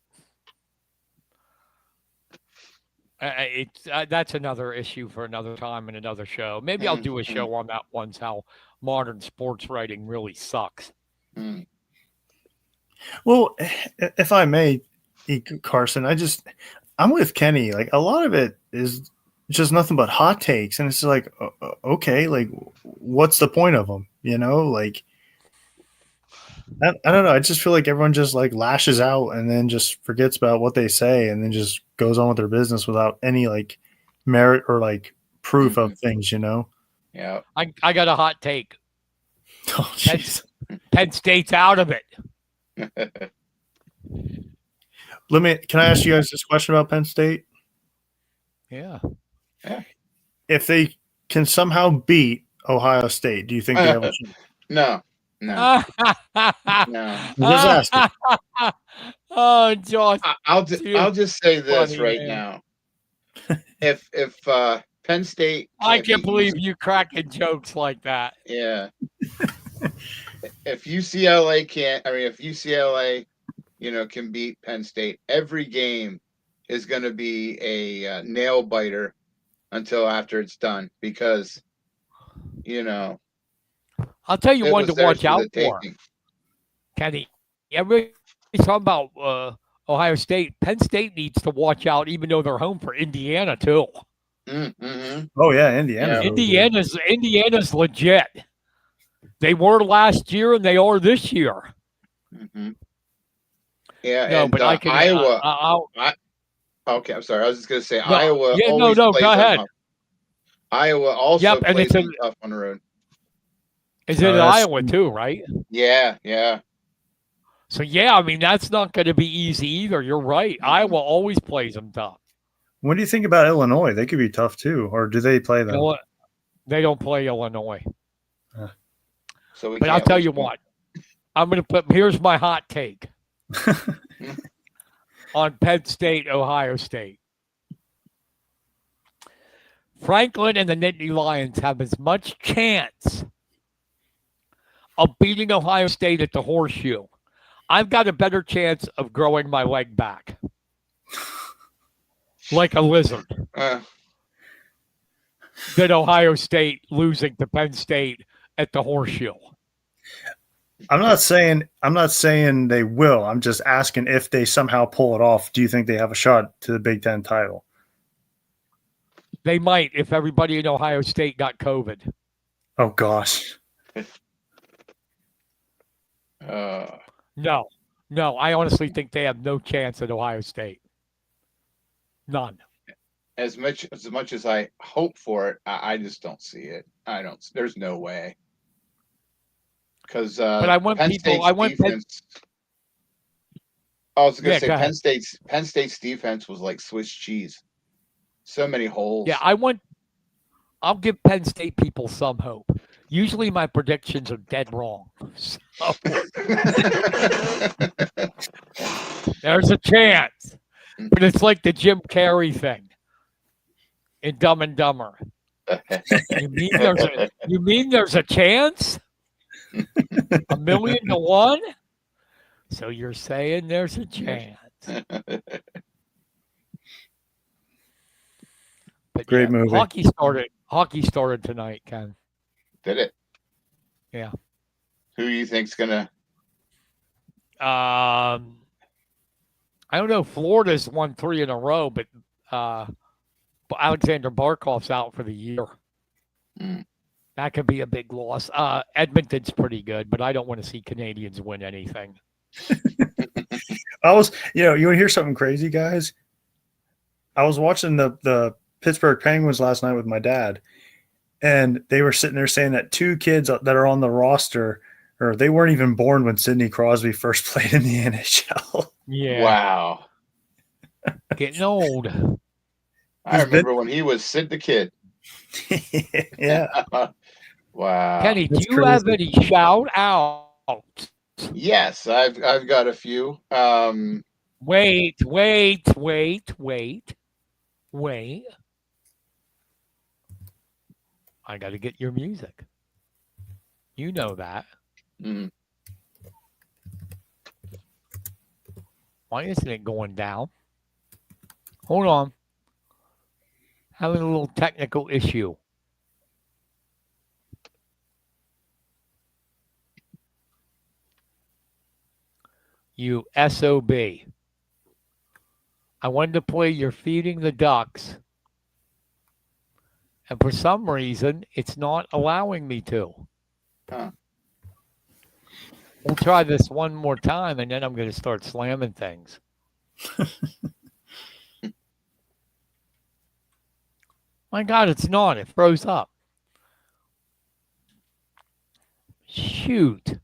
that's another issue for another time and another show. Maybe I'll do a show on that once. How modern sports writing really sucks. Mm. Well, if I may, Carson, I'm with Kenny. Like a lot of it is just nothing but hot takes, and it's like, okay, like what's the point of them? You know, like I don't know. I just feel like everyone just like lashes out and then just forgets about what they say and then just goes on with their business without any like merit or like proof of things. You know? Yeah. I got a hot take. Oh, jeez. Penn State's out of it. Can I ask you guys this question about Penn State? Yeah. If they can somehow beat Ohio State, do you think they have a chance? No. No. I'm just asking. Oh, Josh. I'll just say this funny, right man. now. If Penn State, I can't believe you cracking jokes like that. yeah. If UCLA can beat Penn State, every game is going to be a nail biter until after it's done because, I'll tell you it one was to watch theirs out the for, taking. Kenny. Everybody's talking about Ohio State. Penn State needs to watch out, even though they're home for Indiana too. Mm-hmm. Oh yeah, Indiana. Indiana's legit. They were last year and they are this year. Mm-hmm. Yeah, No, and but I can Iowa. Okay, I'm sorry. I was just going to say No, Iowa. yeah, always no, plays go on ahead. tough. Iowa also Yep, and plays it's them tough on the road. Is it Iowa too, right? Yeah. So yeah, I mean that's not going to be easy either. You're right. Mm-hmm. Iowa always plays them tough. What do you think about Illinois? They could be tough too, or do they play them? You know what? They don't play Illinois. So but I'll tell you what. I'm going to put. Here's my hot take on Penn State, Ohio State. Franklin and the Nittany Lions have as much chance of beating Ohio State at the Horseshoe. I've got a better chance of growing my leg back like a lizard than Ohio State losing to Penn State at the Horseshoe. I'm not saying they will. I'm just asking if they somehow pull it off. Do you think they have a shot to the Big Ten title? They might if everybody in Ohio State got COVID. Oh gosh. No. I honestly think they have no chance at Ohio State. None. As much as I hope for it, I just don't see it. There's no way. Because but I want Penn people. State's I want defense. I was going to say go ahead. Penn State's defense was like Swiss cheese. So many holes. Yeah, I'll give Penn State people some hope. Usually my predictions are dead wrong. So there's a chance. But it's like the Jim Carrey thing in Dumb and Dumber. You mean there's a chance? 1,000,000 to 1? So you're saying there's a chance. But Great movie. Hockey started tonight, Ken. Did it? Yeah. Who do you think's gonna? I don't know. Florida's won 3 in a row, but Alexander Barkov's out for the year. Mm. That could be a big loss. Edmonton's pretty good, but I don't want to see Canadians win anything. I was, you want to hear something crazy, guys? I was watching the Pittsburgh Penguins last night with my dad, and they were sitting there saying that 2 kids that are on the roster, or they weren't even born when Sidney Crosby first played in the NHL. Yeah. Wow. Getting old. I remember when he was Sid the Kid. Yeah. Wow. Kenny, That's do you have crazy. any shout outs? Yes, I've got a few. Wait. I got to get your music. You know that. mm, Why isn't it going down? Hold on. Having a little technical issue. You SOB. I wanted to play You're Feeding the Ducks. And for some reason, it's not allowing me to. Huh. We'll try this one more time, and then I'm going to start slamming things. My God, it's not. It froze up. Shoot.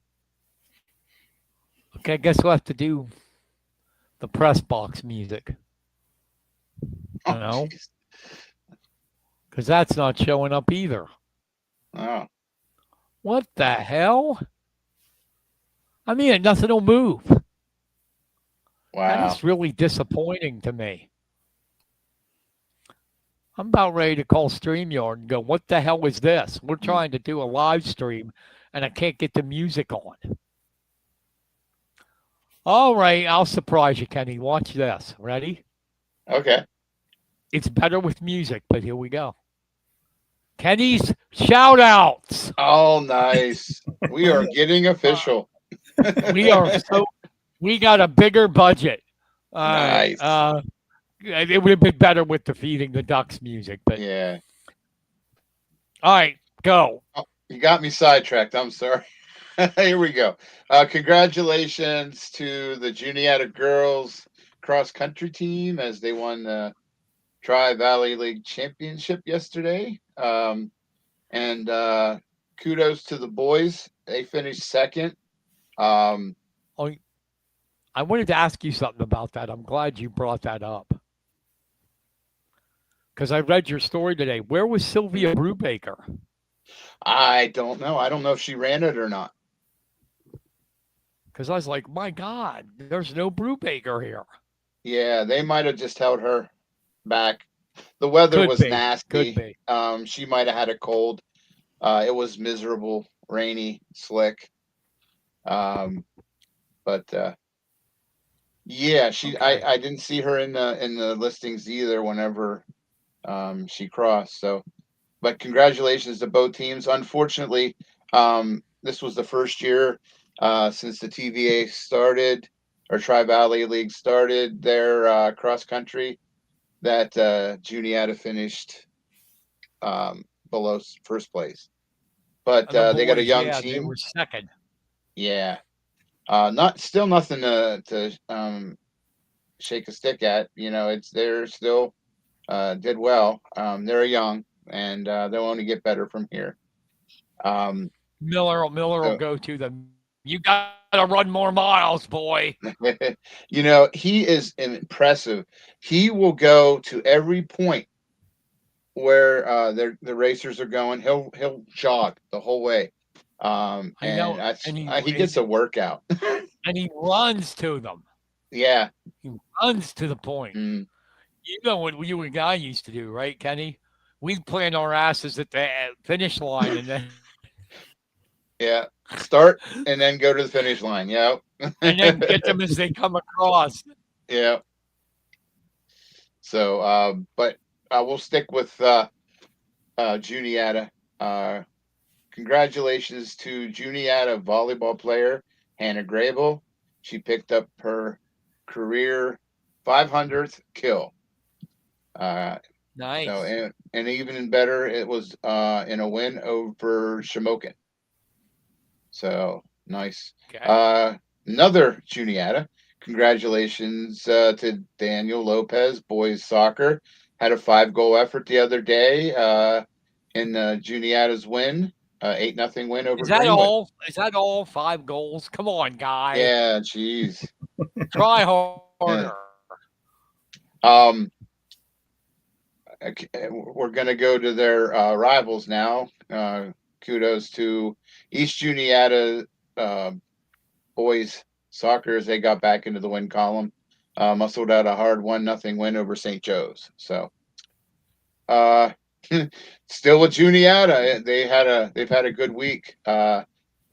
Okay, I guess we'll have to do the press box music. Oh, You know? jeez. Because that's not showing up either. Oh, What the hell? I mean, nothing will move. That wow. is really disappointing to me. I'm about ready to call StreamYard and go, what the hell is this? We're trying to do a live stream, and I can't get the music on. All right, I'll surprise you, Kenny. Watch this. Ready? Okay. It's better with music, but here we go. Kenny's shout-outs. Oh, nice. We are getting official. We got a bigger budget. Nice. It would have been better with the Feeding the Ducks music, but Yeah. all right, go. Oh, you got me sidetracked. I'm sorry. Here we go. Congratulations to the Juniata girls cross country team as they won the Tri Valley League Championship yesterday. And kudos to the boys. They finished second. I wanted to ask you something about that. I'm glad you brought that up. Because I read your story today. Where was Sylvia Brubaker? I don't know. I don't know if she ran it or not. Because I was like, my God, there's no Brubaker here. Yeah, they might have just held her back. The weather Could was be. nasty. Could be. She might have had a cold. It was miserable, rainy, slick. But yeah, she. Okay. I didn't see her in the listings either. Whenever she crossed. So, but congratulations to both teams. Unfortunately, this was the first year since the TVA started or Tri Valley League started their cross country that Juniata finished below first place. But And the they got a boys, young yeah, team. they were second. Yeah. Still nothing to shake a stick at. They're still did well. They're young and they'll only get better from here. Miller will go to them. You got to run more miles, boy. He is impressive. He will go to every point where the racers are going. He'll jog the whole way. I know. And He gets a workout. And he runs to them. Yeah. He runs to the point. Mm. You know what you and I used to do, right, Kenny? We'd plan our asses at the finish line and then Yeah. Start and then go to the finish line. Yeah. and then get them as they come across. Yeah. So, but we'll stick with Juniata. Congratulations to Juniata volleyball player Hannah Grable. She picked up her career 500th kill. Nice. So and even better, it was in a win over Shamokin. So nice. Okay. Another Juniata. Congratulations to Daniel Lopez, boys soccer. Had a 5-goal effort the other day in Juniata's win, 8-0 win over Is that Greenwood. all? Is that all? 5 goals? Come on, guy. Yeah, jeez. Try harder. We're going to go to their rivals now. Kudos to East Juniata boys soccer as they got back into the win column. Muscled out a hard 1-0 win over St. Joe's. So still with Juniata, they've had a good week. The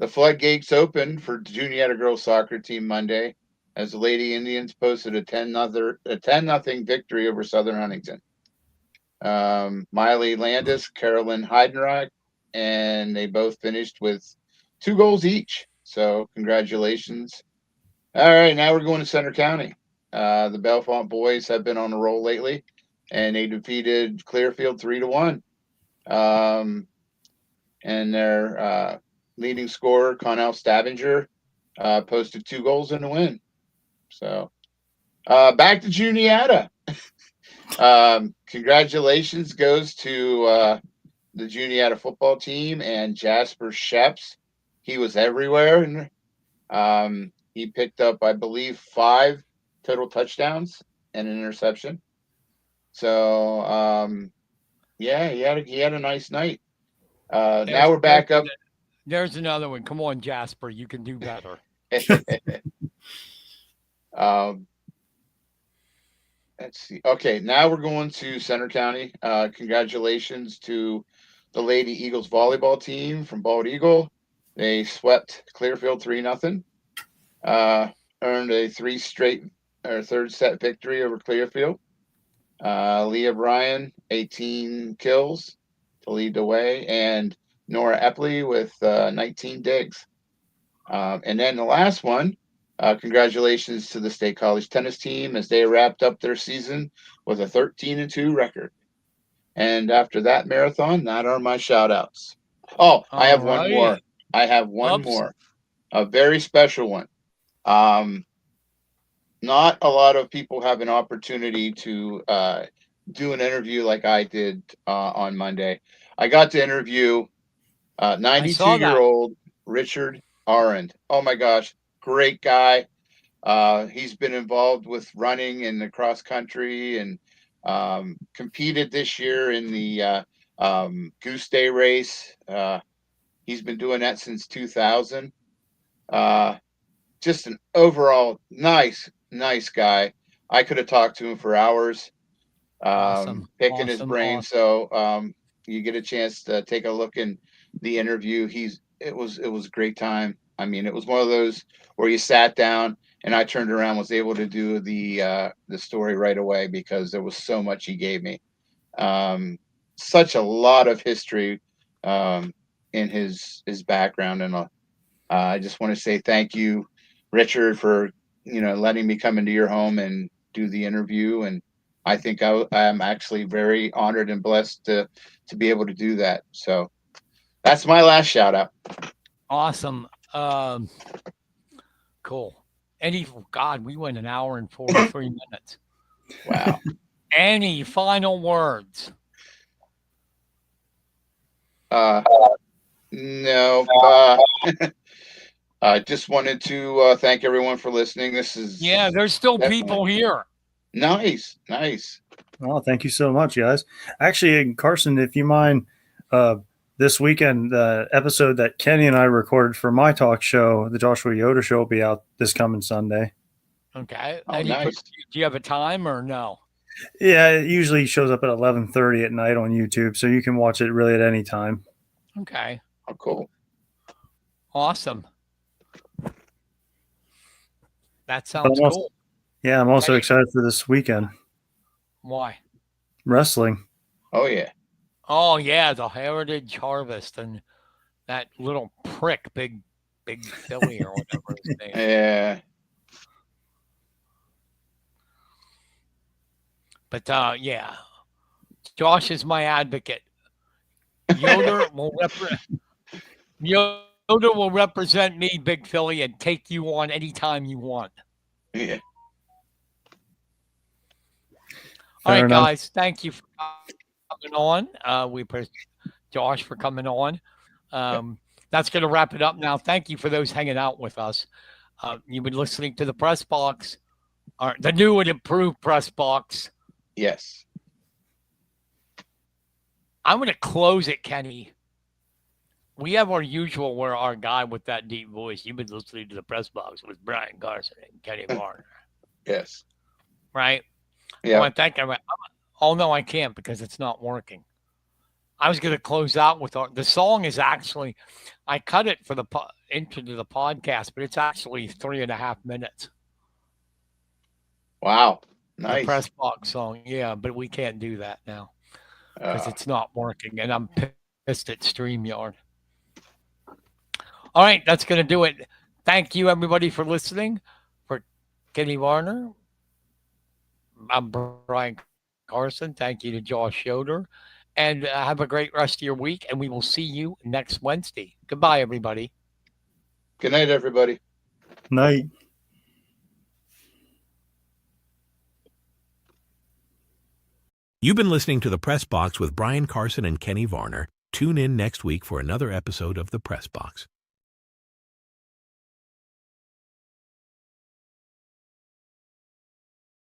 floodgates opened for Juniata girls soccer team Monday as the Lady Indians posted a 10-0 victory over Southern Huntington. Miley Landis, Carolyn Heidenreich, and they both finished with 2 goals each. So congratulations. All right, now we're going to Center County. The Bellefonte boys have been on a roll lately, and they defeated Clearfield 3-1. And their leading scorer, Connell Stavinger, posted 2 goals in the win. So back to Juniata. Congratulations goes to the Juniata football team and Jasper Sheps. He was everywhere, and he picked up, I believe, 5 total touchdowns and an interception. So yeah, he had a nice night. Now we're back up. There's another one. Come on, Jasper. You can do better. Let's see. Okay, now we're going to Center County. Congratulations to the Lady Eagles volleyball team from Bald Eagle. They swept Clearfield 3-0. Earned a 3rd set victory over Clearfield. Leah Bryan, 18 kills to lead the way, and Nora Epley with 19 digs. And then the last one, congratulations to the State College tennis team as they wrapped up their season with a 13-2 record. And after that marathon, that are my shout outs. Oh, I have one more. I have one more. A very special one. Not a lot of people have an opportunity to do an interview like I did on Monday. I got to interview 92-year-old Richard Arend. Oh my gosh, great guy. He's been involved with running in the cross country and competed this year in the Goose Day race. He's been doing that since 2000. Just an overall nice guy. I could have talked to him for hours, picking his brain. So you get a chance to take a look in the interview. It was a great time. I mean, it was one of those where you sat down and I turned around, was able to do the story right away because there was so much he gave me. Such a lot of history in his background, and I just want to say thank you, Richard, for letting me come into your home and do the interview. And I think I'm actually very honored and blessed to be able to do that. So that's my last shout out. Awesome. Cool. God, we went 1 hour and 43 minutes. Wow. Any final words? No. I just wanted to thank everyone for listening. There's still people here. Nice. Oh, thank you so much, guys. Actually, Carson, if you mind, this weekend, the episode that Kenny and I recorded for my talk show, the Joshua Yoder Show, will be out this coming Sunday. Okay. Oh, nice. Do you have a time or no? Yeah, it usually shows up at 11:30 at night on YouTube, so you can watch it really at any time. Okay. Oh, cool. Awesome. That sounds cool. Yeah, I'm also excited for this weekend. Why? Wrestling. Oh yeah. Oh yeah, the Heritage Harvest and that little prick, Big Philly or whatever his name. Yeah. But yeah, Josh is my advocate. Yoder will represent me, Big Philly, and take you on anytime you want. Yeah. All right, Fair enough. guys. Thank you for coming on. We appreciate Josh for coming on. That's going to wrap it up now. Thank you for those hanging out with us. You've been listening to the Press Box, or the new and improved Press Box. Yes. I'm going to close it, Kenny. We have our usual where our guy with that deep voice. You've been listening to the Press Box with Brian Carson and Kenny Varner. Yes. Right? I Yeah. want to thank everybody. Oh, no, I can't because it's not working. I was going to close out with the song is actually, I cut it for the into the podcast, but it's actually 3.5 minutes. Wow. The Nice. Press Box song. Yeah, but we can't do that now because it's not working. And I'm pissed at StreamYard. All right, that's going to do it. Thank you, everybody, for listening. For Kenny Varner, I'm Brian Carson. Thank you to Josh Yoder. And have a great rest of your week. And we will see you next Wednesday. Goodbye, everybody. Good night, everybody. Night. You've been listening to The Press Box with Brian Carson and Kenny Varner. Tune in next week for another episode of The Press Box.